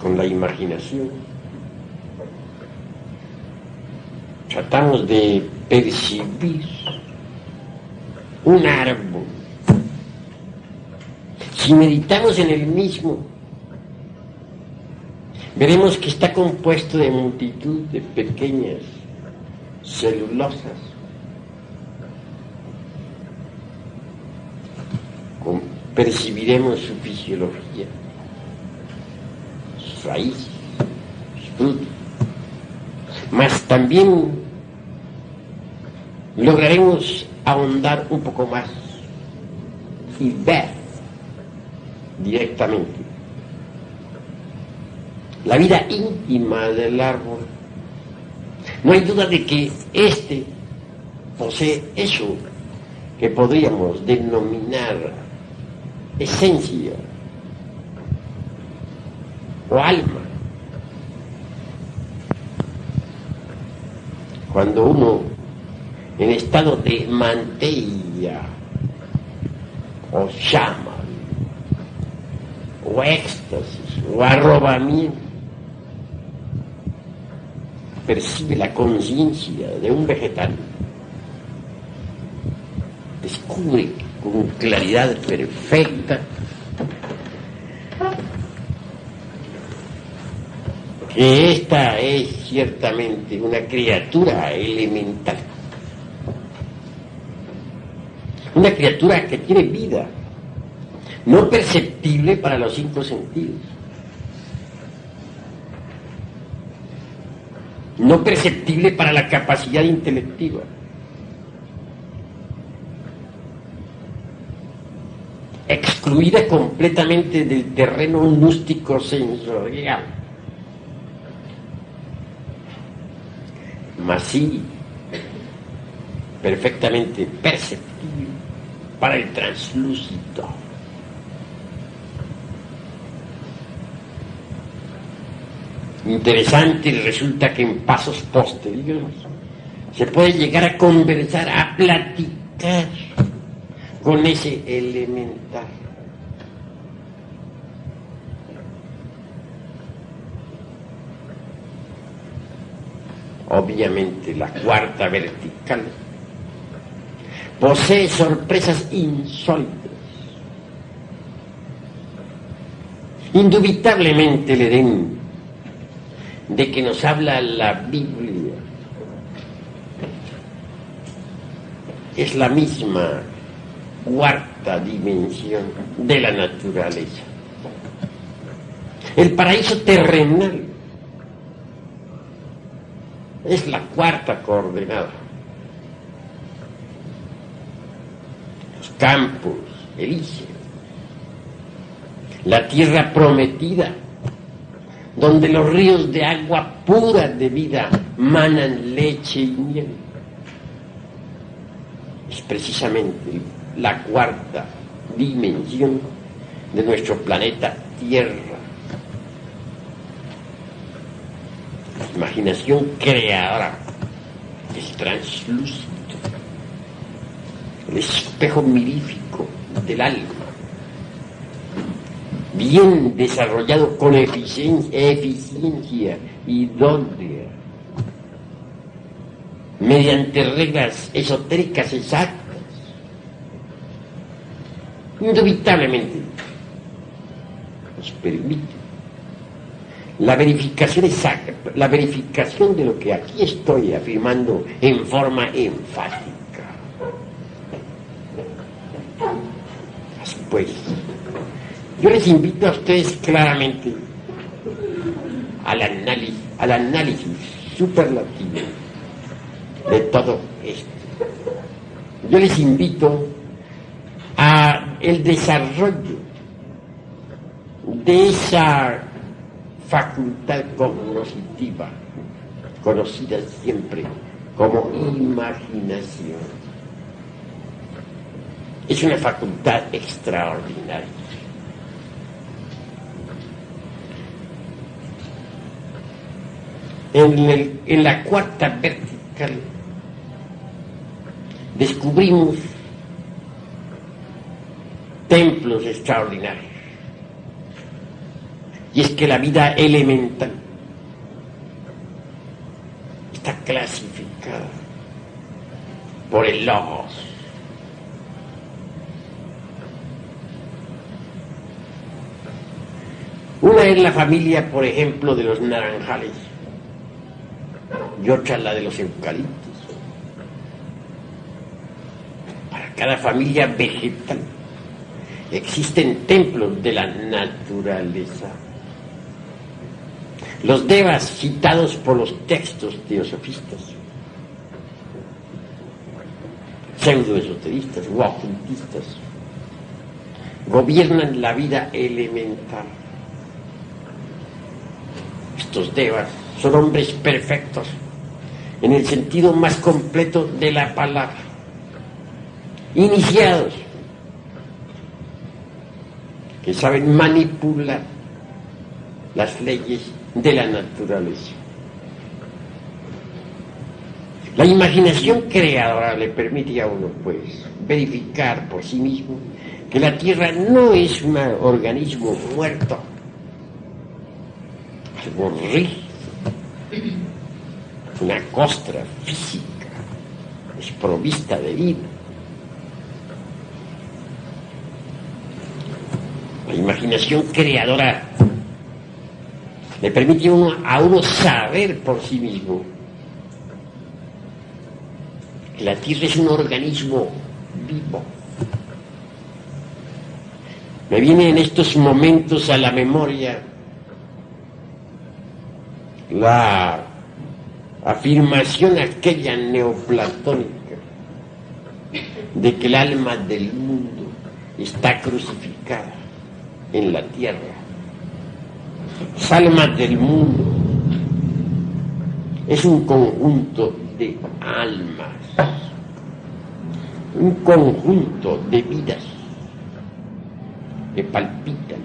Con la imaginación tratamos de percibir un árbol. Si meditamos en el mismo, veremos que está compuesto de multitud de pequeñas celulosas, percibiremos su fisiología, sus raíces, sus frutos, mas también lograremos ahondar un poco más y ver directamente la vida íntima del árbol. No hay duda de que éste posee eso que podríamos denominar esencia o alma. Cuando uno, en estado de mantilla o llama o éxtasis o arrobamiento, percibe la conciencia de un vegetal, descubre con claridad perfecta, que esta es ciertamente una criatura elemental, una criatura que tiene vida, no perceptible para los 5 sentidos, no perceptible para la capacidad intelectiva, excluida completamente del terreno gnóstico sensorial, mas sí perfectamente perceptible para el translúcido. Interesante, resulta que en pasos posteriores se puede llegar a conversar, a platicar con ese elemental. Obviamente la cuarta vertical posee sorpresas insólitas. Indubitablemente el Edén de que nos habla la Biblia es la misma cuarta dimensión de la naturaleza. El paraíso terrenal es la cuarta coordenada. Los campos elíseos, la tierra prometida, donde los ríos de agua pura de vida manan leche y miel, es precisamente la cuarta dimensión de nuestro planeta Tierra. La imaginación creadora es translúcido, el espejo mirífico del alma, bien desarrollado con eficiencia idónea, mediante reglas esotéricas exactas. Indubitablemente nos permite la verificación exacta, la verificación de lo que aquí estoy afirmando en forma enfática. Así pues, yo les invito a ustedes claramente al análisis superlativo de todo esto. Yo les invito a el desarrollo de esa facultad cognoscitiva, conocida siempre como imaginación. Es una facultad extraordinaria. En la cuarta vertical descubrimos templos extraordinarios. Y es que la vida elemental está clasificada por el logos. Una es la familia, por ejemplo, de los naranjales, y otra la de los eucaliptos. Para cada familia vegetal existen templos de la naturaleza. Los devas citados por los textos teosofistas, pseudoesoteristas o ocultistas, gobiernan la vida elemental. Estos devas son hombres perfectos en el sentido más completo de la palabra, iniciados, que saben manipular las leyes de la naturaleza. La imaginación creadora le permite a uno, pues, verificar por sí mismo que la Tierra no es un organismo muerto, algo rígido, una costra física, desprovista de vida. La imaginación creadora le permite a uno saber por sí mismo que la Tierra es un organismo vivo. Me viene en estos momentos a la memoria la afirmación aquella neoplatónica de que el alma del mundo está crucificada en la tierra. Esa alma del mundo es un conjunto de almas, un conjunto de vidas que palpitan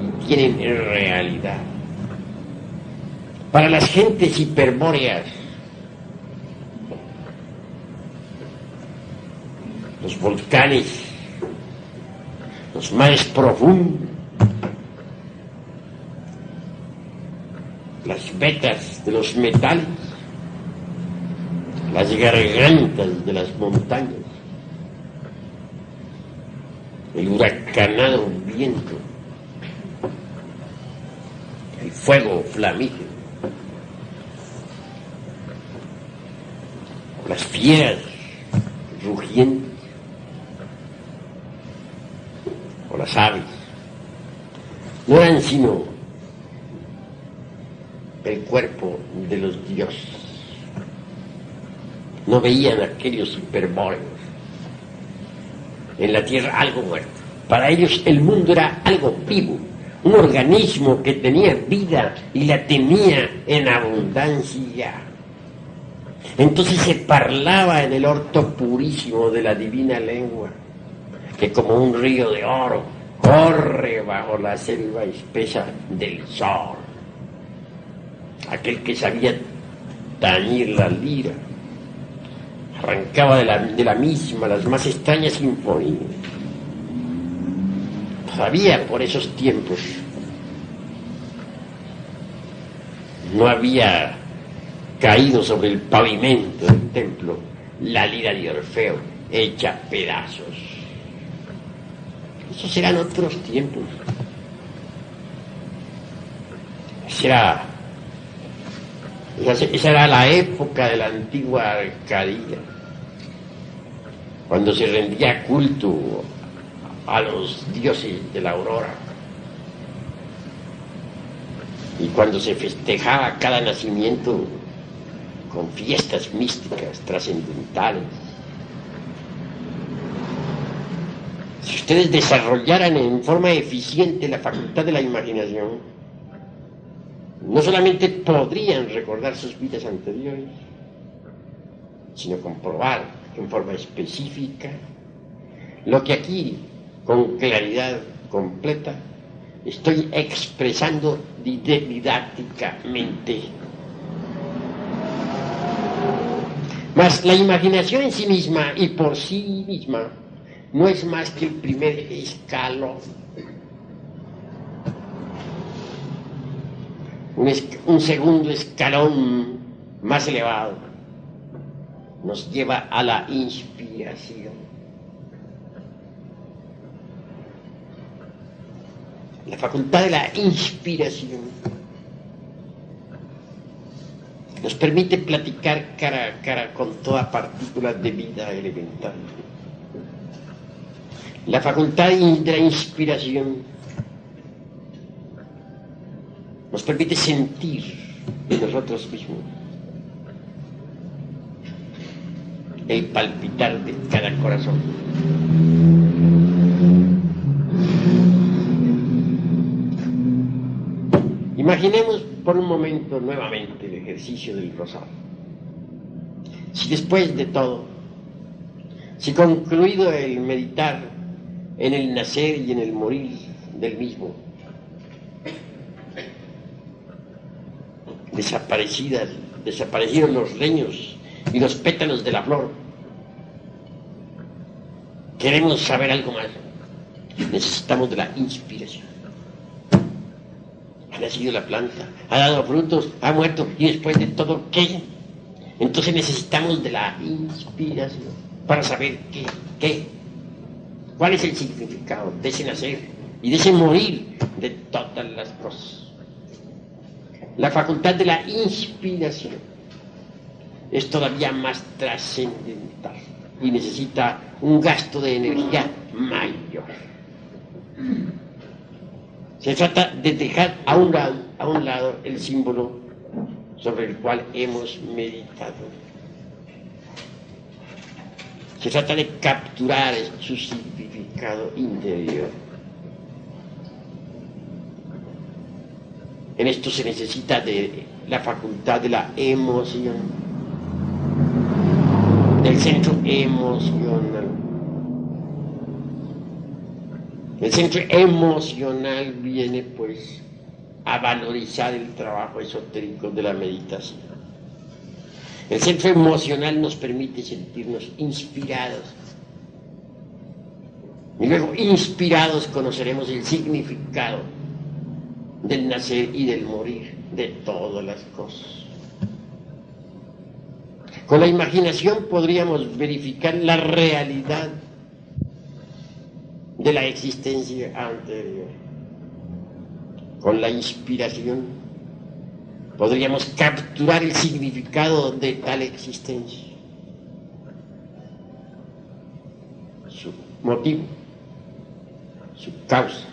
y tienen realidad. Para las gentes hiperbóreas, los volcanes, los mares profundos, las vetas de los metales, las gargantas de las montañas, el huracanado viento, el fuego flamígero, las fieras rugientes, o las aves, no eran sino el cuerpo de los dioses. No veían aquellos hiperbóreos en la tierra algo muerto. Para ellos el mundo era algo vivo, un organismo que tenía vida y la tenía en abundancia. Entonces se parlaba en el orto purísimo de la divina lengua, que como un río de oro corre bajo la selva espesa del sol. Aquel que sabía tañir la lira arrancaba de la misma las más extrañas sinfonías. Todavía por esos tiempos no había caído sobre el pavimento del templo la lira de Orfeo hecha pedazos. Esos eran otros tiempos. Esa era la época de la antigua Arcadia, cuando se rendía culto a los dioses de la aurora y cuando se festejaba cada nacimiento con fiestas místicas, trascendentales. Si ustedes desarrollaran en forma eficiente la facultad de la imaginación, no solamente podrían recordar sus vidas anteriores, sino comprobar en forma específica lo que aquí, con claridad completa, estoy expresando didácticamente. Mas la imaginación en sí misma y por sí misma no es más que el primer escalón. Un segundo escalón más elevado nos lleva a la inspiración. La facultad de la inspiración nos permite platicar cara a cara con toda partícula de vida elemental. La facultad de la inspiración nos permite sentir en nosotros mismos el palpitar de cada corazón. Imaginemos por un momento nuevamente el ejercicio del rosario. Si después de todo, si concluido el meditar en el nacer y en el morir del mismo, desaparecieron los leños y los pétalos de la flor, queremos saber algo más, necesitamos de la inspiración. Ha nacido la planta, ha dado frutos, ha muerto, y después de todo, ¿qué? Entonces necesitamos de la inspiración para saber qué, cuál es el significado de ese nacer y de ese morir de todas las cosas. La facultad de la inspiración es todavía más trascendental y necesita un gasto de energía mayor. Se trata de dejar a un lado el símbolo sobre el cual hemos meditado. Se trata de capturar su significado interior. En esto se necesita de la facultad de la emoción, del centro emocional. El centro emocional viene pues a valorizar el trabajo esotérico de la meditación. El centro emocional nos permite sentirnos inspirados. Y luego, inspirados, conoceremos el significado del nacer y del morir de todas las cosas. Con la imaginación podríamos verificar la realidad de la existencia anterior. Con la inspiración podríamos capturar el significado de tal existencia, su motivo, su causa,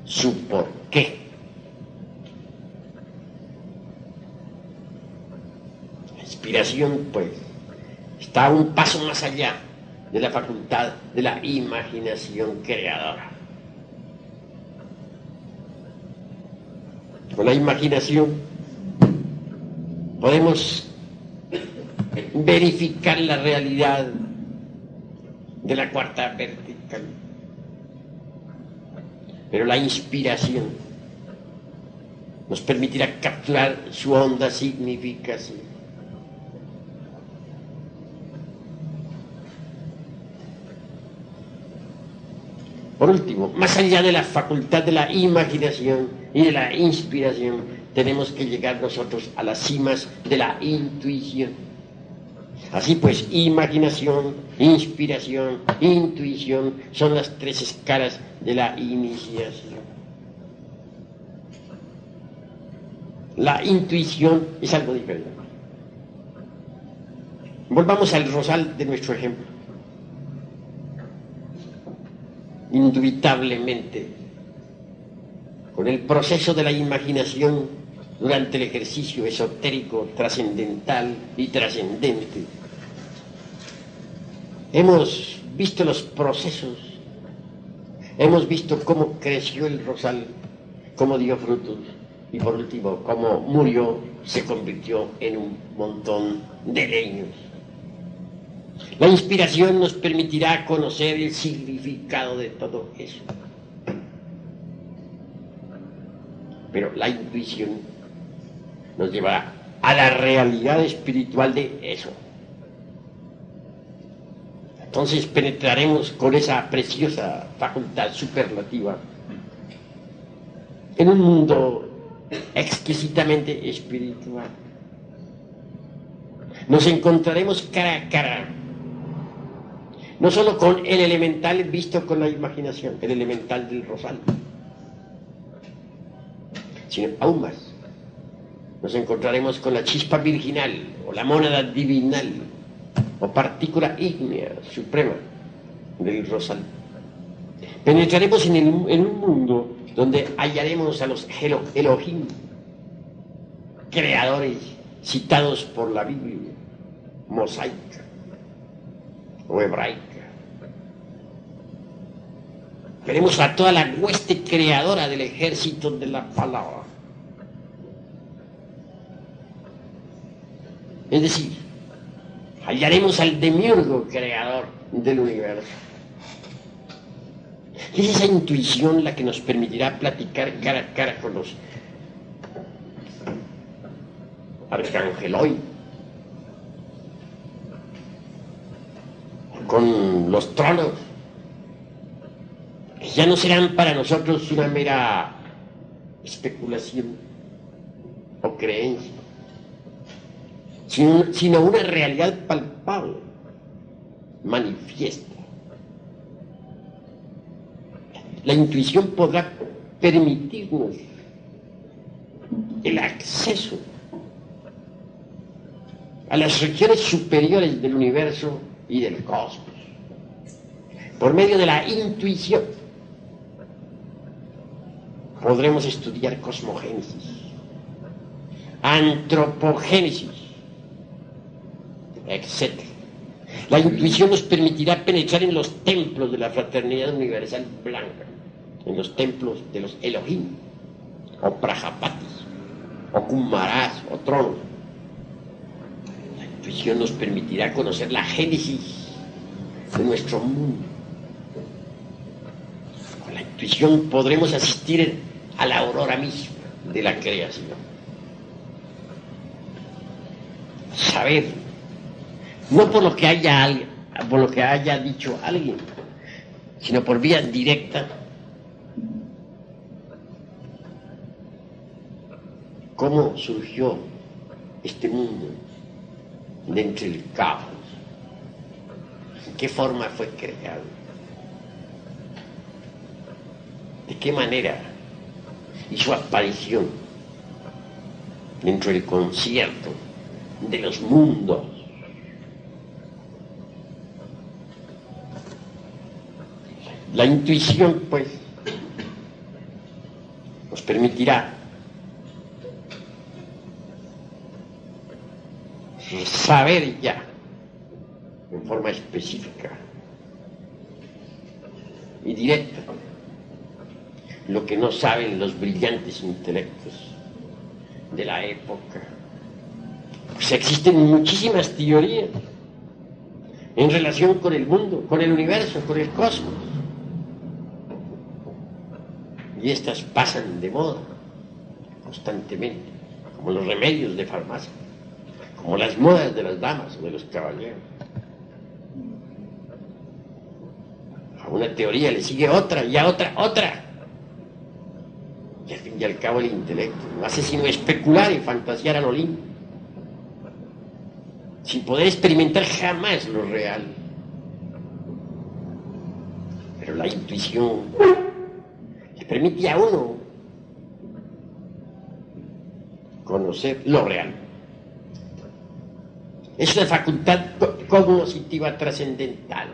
su porqué. La inspiración, pues, está un paso más allá de la facultad de la imaginación creadora. Con la imaginación podemos verificar la realidad de la cuarta vertical. Pero la inspiración nos permitirá capturar su honda significación. Por último, más allá de la facultad de la imaginación y de la inspiración, tenemos que llegar nosotros a las cimas de la intuición. Así pues, imaginación, inspiración, intuición son las tres escalas de la iniciación. La intuición es algo diferente. Volvamos al rosal de nuestro ejemplo. Indubitablemente, con el proceso de la imaginación durante el ejercicio esotérico, trascendental y trascendente, hemos visto los procesos, hemos visto cómo creció el rosal, cómo dio frutos y por último cómo murió, se convirtió en un montón de leños. La inspiración nos permitirá conocer el significado de todo eso. Pero la intuición nos llevará a la realidad espiritual de eso. Entonces penetraremos con esa preciosa facultad superlativa en un mundo exquisitamente espiritual. Nos encontraremos cara a cara, no solo con el elemental visto con la imaginación, el elemental del rosal, sino aún más. Nos encontraremos con la chispa virginal, o la mónada divinal, o partícula ígnea suprema del rosal. Penetraremos en un mundo donde hallaremos a los Elohim, creadores citados por la Biblia, mosaica o hebraica. Veremos a toda la hueste creadora del ejército de la palabra. Es decir, hallaremos al demiurgo creador del universo. Es esa intuición la que nos permitirá platicar cara a cara con los arcangeloi, con los tronos, que ya no serán para nosotros una mera especulación o creencia, sino una realidad palpable, manifiesta. La intuición podrá permitirnos el acceso a las regiones superiores del universo y del cosmos. Por medio de la intuición podremos estudiar cosmogénesis, antropogénesis, etc. La intuición nos permitirá penetrar en los templos de la fraternidad universal blanca, en los templos de los Elohim, o Prajapatis, o Kumaras, o tronos. La intuición nos permitirá conocer la génesis de nuestro mundo. Con la intuición podremos asistir a la aurora misma de la creación. Saber, no por lo que haya dicho alguien, sino por vía directa, cómo surgió este mundo de entre el caos, en qué forma fue creado, de qué manera hizo aparición dentro del concierto de los mundos. La intuición, pues, nos permitirá saber ya, en forma específica y directa, lo que no saben los brillantes intelectos de la época. Pues existen muchísimas teorías en relación con el mundo, con el universo, con el cosmos. Y estas pasan de moda constantemente, como los remedios de farmacia, como las modas de las damas o de los caballeros. A una teoría le sigue otra y a otra, otra. Y al fin y al cabo el intelecto no hace sino especular y fantasear a lo lindo, sin poder experimentar jamás lo real. Pero la intuición le permite a uno conocer lo real. Es una facultad cognoscitiva trascendental.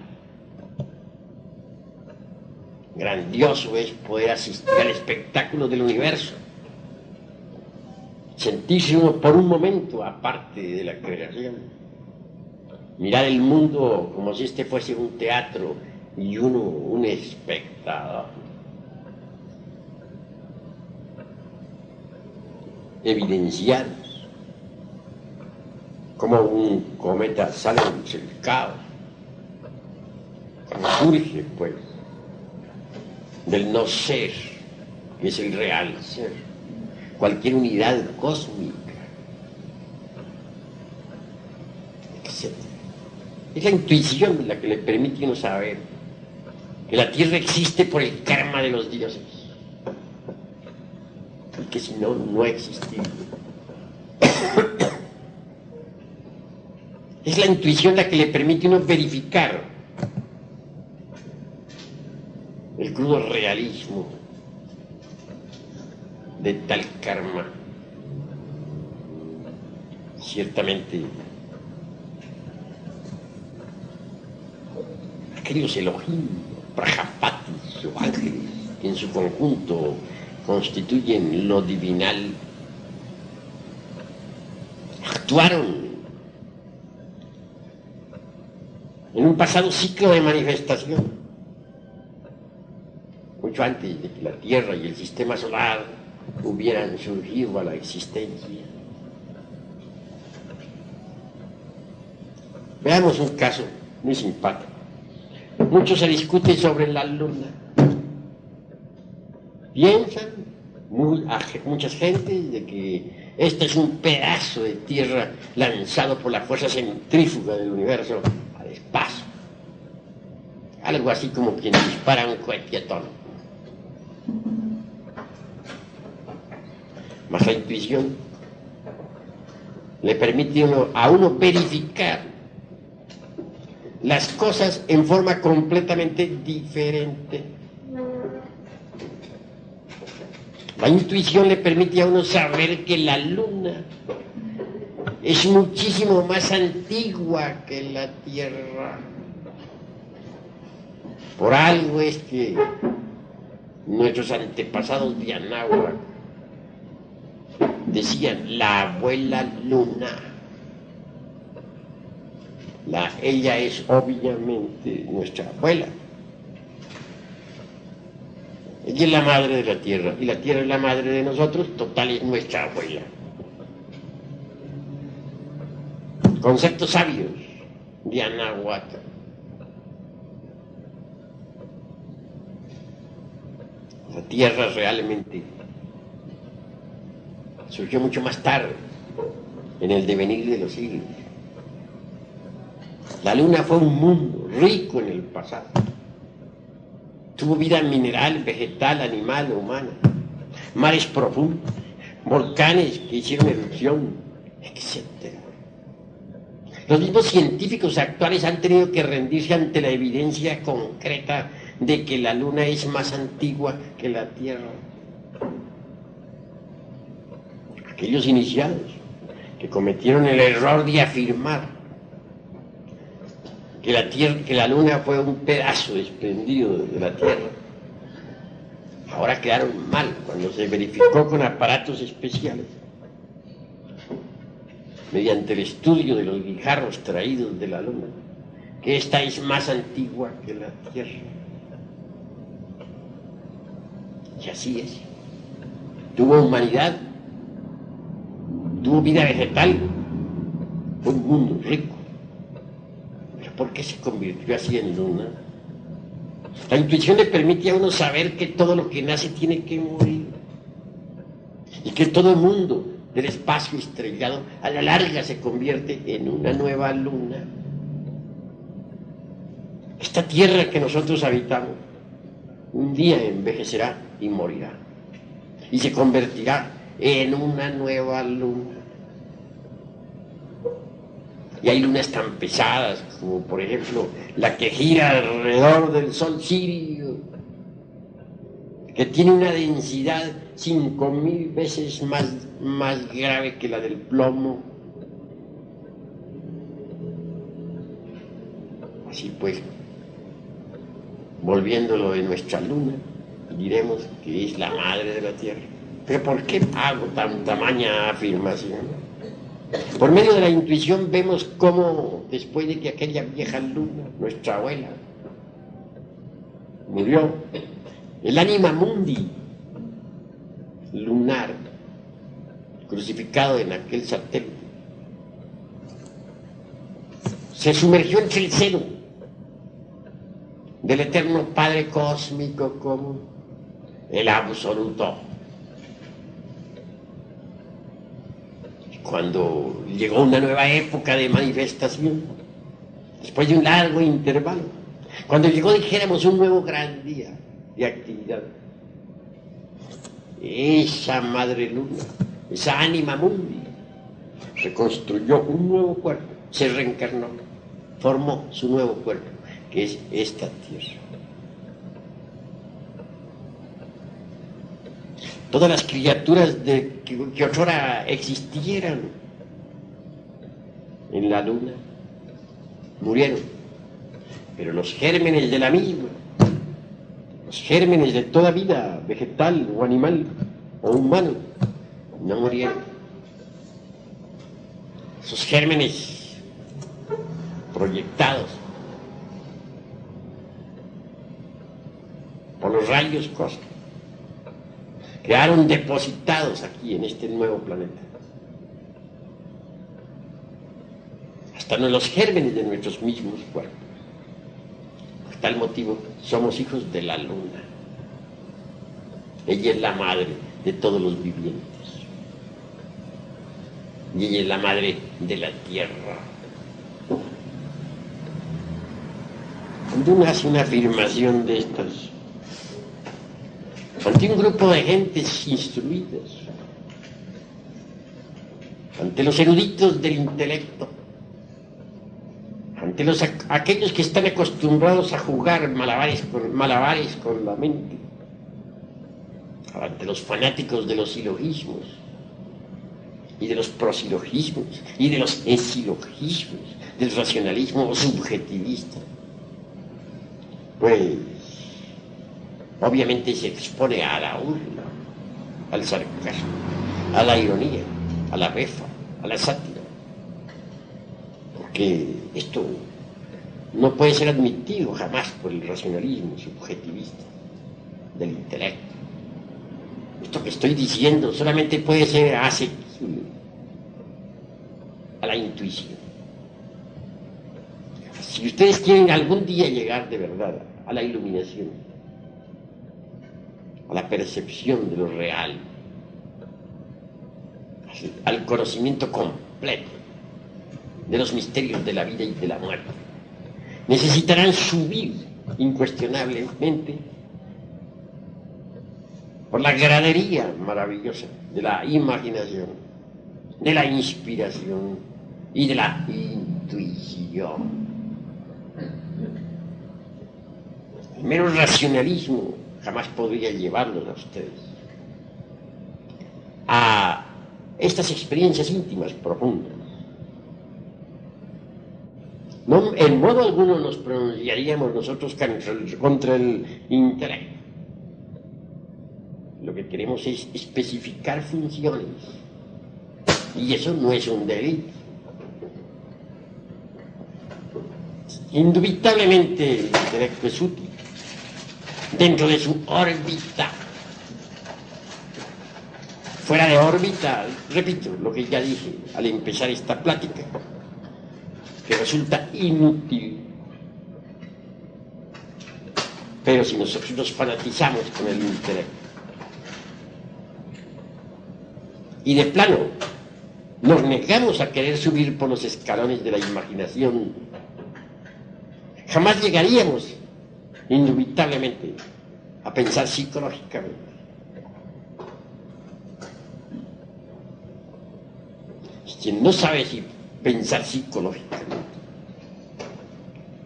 Grandioso es poder asistir al espectáculo del universo, sentirse uno por un momento aparte de la creación, mirar el mundo como si este fuese un teatro y uno un espectador. Evidenciar como un cometa sale del caos, como surge, pues, del no ser, que es el real ser, cualquier unidad cósmica, etc. Es la intuición la que le permite a uno saber que la Tierra existe por el karma de los dioses, y que si no, no existiría. Es la intuición la que le permite a uno verificar el crudo realismo de tal karma. Ciertamente, aquellos Elohim, Prajapatis o ángeles, que en su conjunto constituyen lo divinal, actuaron en un pasado ciclo de manifestación, mucho antes de que la Tierra y el sistema solar hubieran surgido a la existencia. Veamos un caso muy simpático. Mucho se discute sobre la Luna. Piensan muchas gentes de que este es un pedazo de tierra lanzado por la fuerza centrífuga del universo al espacio. Algo así como quien dispara un cohete atómico. Mas la intuición le permite a uno verificar las cosas en forma completamente diferente. La intuición le permite a uno saber que la luna es muchísimo más antigua que la Tierra. Por algo es que nuestros antepasados de Anáhuac decían la abuela luna. Ella es obviamente nuestra abuela. Ella es la madre de la Tierra y la Tierra es la madre de nosotros, total es nuestra abuela. Conceptos sabios de Anáhuac. La Tierra realmente surgió mucho más tarde, en el devenir de los siglos. La Luna fue un mundo rico en el pasado. Tuvo vida mineral, vegetal, animal, humana. Mares profundos, volcanes que hicieron erupción, etc. Los mismos científicos actuales han tenido que rendirse ante la evidencia concreta de que la Luna es más antigua que la Tierra. Aquellos iniciados que cometieron el error de afirmar que la Luna fue un pedazo desprendido de la Tierra, ahora quedaron mal cuando se verificó con aparatos especiales, mediante el estudio de los guijarros traídos de la Luna, que esta es más antigua que la Tierra. Y así es. Tuvo humanidad, tuvo vida vegetal, fue un mundo rico. Pero ¿por qué se convirtió así en luna? La intuición le permite a uno saber que todo lo que nace tiene que morir. Y que todo el mundo del espacio estrellado a la larga se convierte en una nueva luna. Esta tierra que nosotros habitamos un día envejecerá y morirá. Y se convertirá en una nueva luna. Y hay lunas tan pesadas como por ejemplo la que gira alrededor del Sol Sirio, que tiene una densidad 5000 veces más grave que la del plomo. Así pues, volviéndolo de nuestra luna, diremos que es la madre de la Tierra. ¿Pero por qué hago tan tamaña afirmación? Por medio de la intuición vemos cómo, después de que aquella vieja luna, nuestra abuela, murió, el anima mundi lunar, crucificado en aquel satélite, se sumergió entre el seno del eterno Padre cósmico como el absoluto. Cuando llegó una nueva época de manifestación, después de un largo intervalo, cuando llegó, dijéramos, un nuevo gran día de actividad, esa madre luna, esa anima mundi, reconstruyó un nuevo cuerpo, se reencarnó, formó su nuevo cuerpo, que es esta tierra. Todas las criaturas que otrora existieran en la luna murieron, pero los gérmenes de la misma, los gérmenes de toda vida vegetal o animal o humano, no murieron. Esos gérmenes proyectados por los rayos cósmicos quedaron depositados aquí en este nuevo planeta. Hasta en los gérmenes de nuestros mismos cuerpos. Por tal motivo, somos hijos de la luna. Ella es la madre de todos los vivientes. Y ella es la madre de la tierra. Cuando uno hace una afirmación de estas, ante un grupo de gentes instruidas, ante los eruditos del intelecto, ante aquellos que están acostumbrados a jugar malabares con la mente, ante los fanáticos de los silogismos y de los prosilogismos y de los esilogismos, del racionalismo subjetivista, pues obviamente se expone a la burla, al sarcasmo, a la ironía, a la befa, a la sátira, porque esto no puede ser admitido jamás por el racionalismo subjetivista del intelecto. Esto que estoy diciendo solamente puede ser asequible a la intuición. Si ustedes quieren algún día llegar de verdad a la iluminación, a la percepción de lo real, al conocimiento completo de los misterios de la vida y de la muerte, necesitarán subir incuestionablemente por la gradería maravillosa de la imaginación, de la inspiración y de la intuición. El mero racionalismo jamás podría llevarlos a ustedes a estas experiencias íntimas profundas. No, en modo alguno nos pronunciaríamos nosotros contra el intelecto. Lo que queremos es especificar funciones, y eso no es un delito. Indubitablemente el intelecto es útil dentro de su órbita. Fuera de órbita, repito lo que ya dije al empezar esta plática, que resulta inútil. Pero si nosotros nos fanatizamos con el intelecto y de plano nos negamos a querer subir por los escalones de la imaginación, jamás llegaríamos indubitablemente a pensar psicológicamente. Quien no sabe si pensar psicológicamente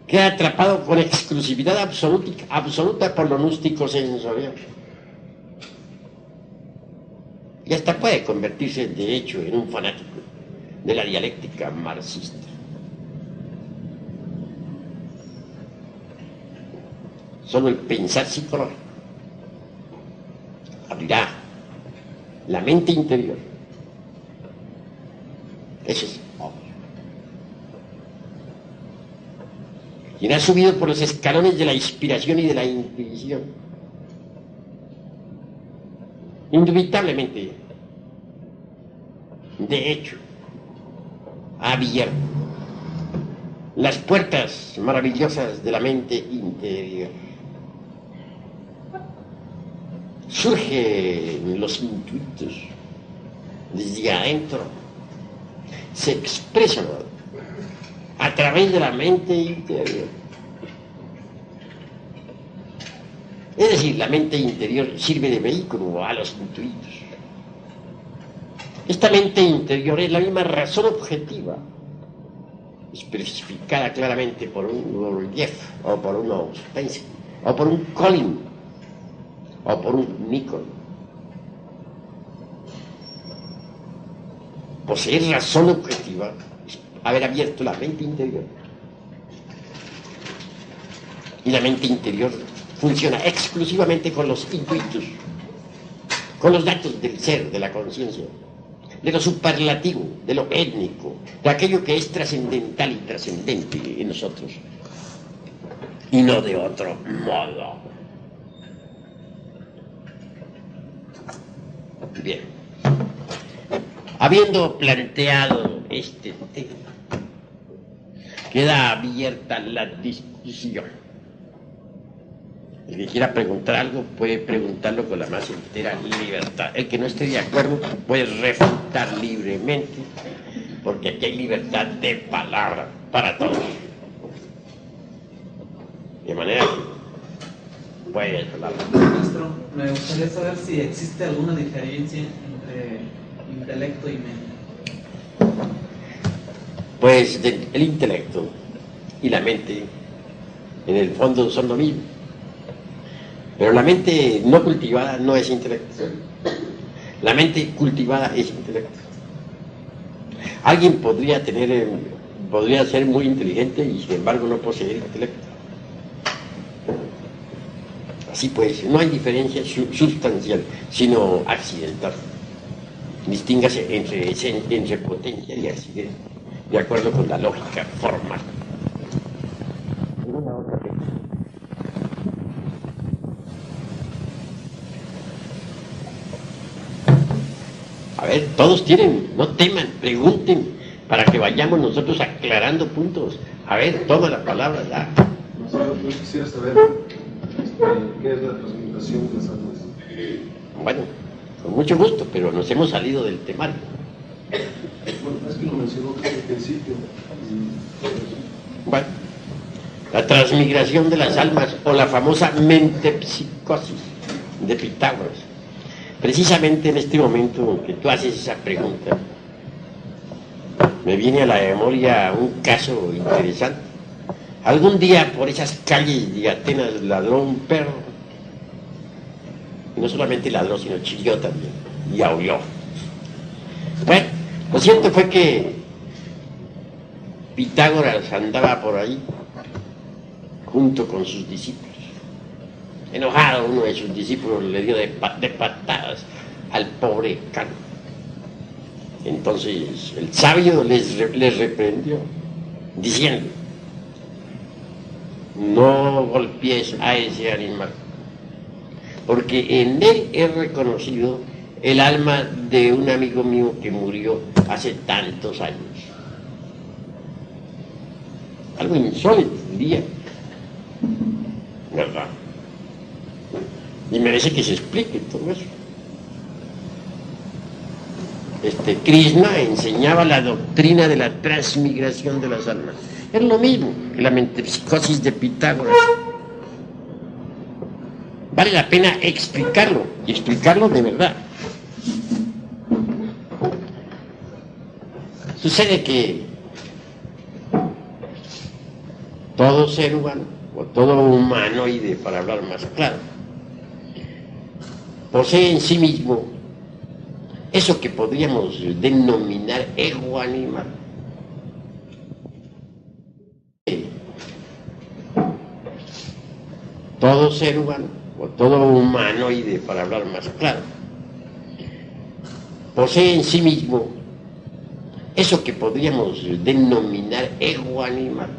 queda atrapado con exclusividad absoluta por lo gnóstico sensorial, y hasta puede convertirse de hecho en un fanático de la dialéctica marxista. Solo el pensar psicológico abrirá la mente interior. Eso es obvio. Quien ha subido por los escalones de la inspiración y de la intuición, indubitablemente, de hecho, ha abierto las puertas maravillosas de la mente interior. Surgen los intuitos desde adentro, se expresan a través de la mente interior. Es decir, la mente interior sirve de vehículo a los intuitos. Esta mente interior es la misma razón objetiva, especificada claramente por un Gurdjieff, o por un Ouspensky, o por un Collin, o por un Nikon. Poseer razón objetiva es haber abierto la mente interior. Y la mente interior funciona exclusivamente con los intuitos, con los datos del ser, de la conciencia, de lo superlativo, de lo étnico, de aquello que es trascendental y trascendente en nosotros, y no de otro modo. Bien, habiendo planteado este tema, queda abierta la discusión. El que quiera preguntar algo puede preguntarlo con la más entera libertad. El que no esté de acuerdo puede refutar libremente, porque aquí hay libertad de palabra para todos. De manera que puede hablar. Maestro, me gustaría saber si existe alguna diferencia entre intelecto y mente. Pues el intelecto y la mente en el fondo son lo mismo. Pero la mente no cultivada no es intelecto. La mente cultivada es intelecto. Alguien podría ser muy inteligente y sin embargo no poseer intelecto. Así pues, no hay diferencia sustancial, sino accidental. Distíngase entre potencia y accidente, de acuerdo con la lógica formal. A ver, todos tienen, no teman, pregunten, para que vayamos nosotros aclarando puntos. A ver, toma la palabra ya. Yo quisiera saber qué es la transmutación de las almas. Bueno, con mucho gusto, pero nos hemos salido del temario. Bueno, es que lo mencionó desde el principio. Bueno, la transmigración de las almas o la famosa mentepsicosis de Pitágoras. Precisamente en este momento en que tú haces esa pregunta, me viene a la memoria un caso interesante. Algún día por esas calles de Atenas ladró un perro. Y no solamente ladró, sino chilló también. Y aulló. Bueno, lo cierto fue que Pitágoras andaba por ahí junto con sus discípulos. Enojado, uno de sus discípulos le dio de patadas al pobre Cano. Entonces el sabio les reprendió, diciendo: no golpees a ese animal, porque en él he reconocido el alma de un amigo mío que murió hace tantos años. Algo insólito, diría, ¿verdad? Y merece que se explique todo eso. Krishna enseñaba la doctrina de la transmigración de las almas. Es lo mismo que la metempsicosis de Pitágoras. Vale la pena explicarlo, y explicarlo de verdad. Sucede que todo ser humano, o todo humanoide, para hablar más claro, posee en sí mismo eso que podríamos denominar ego animal. Todo ser humano, o todo humanoide, para hablar más claro, posee en sí mismo eso que podríamos denominar ego animal.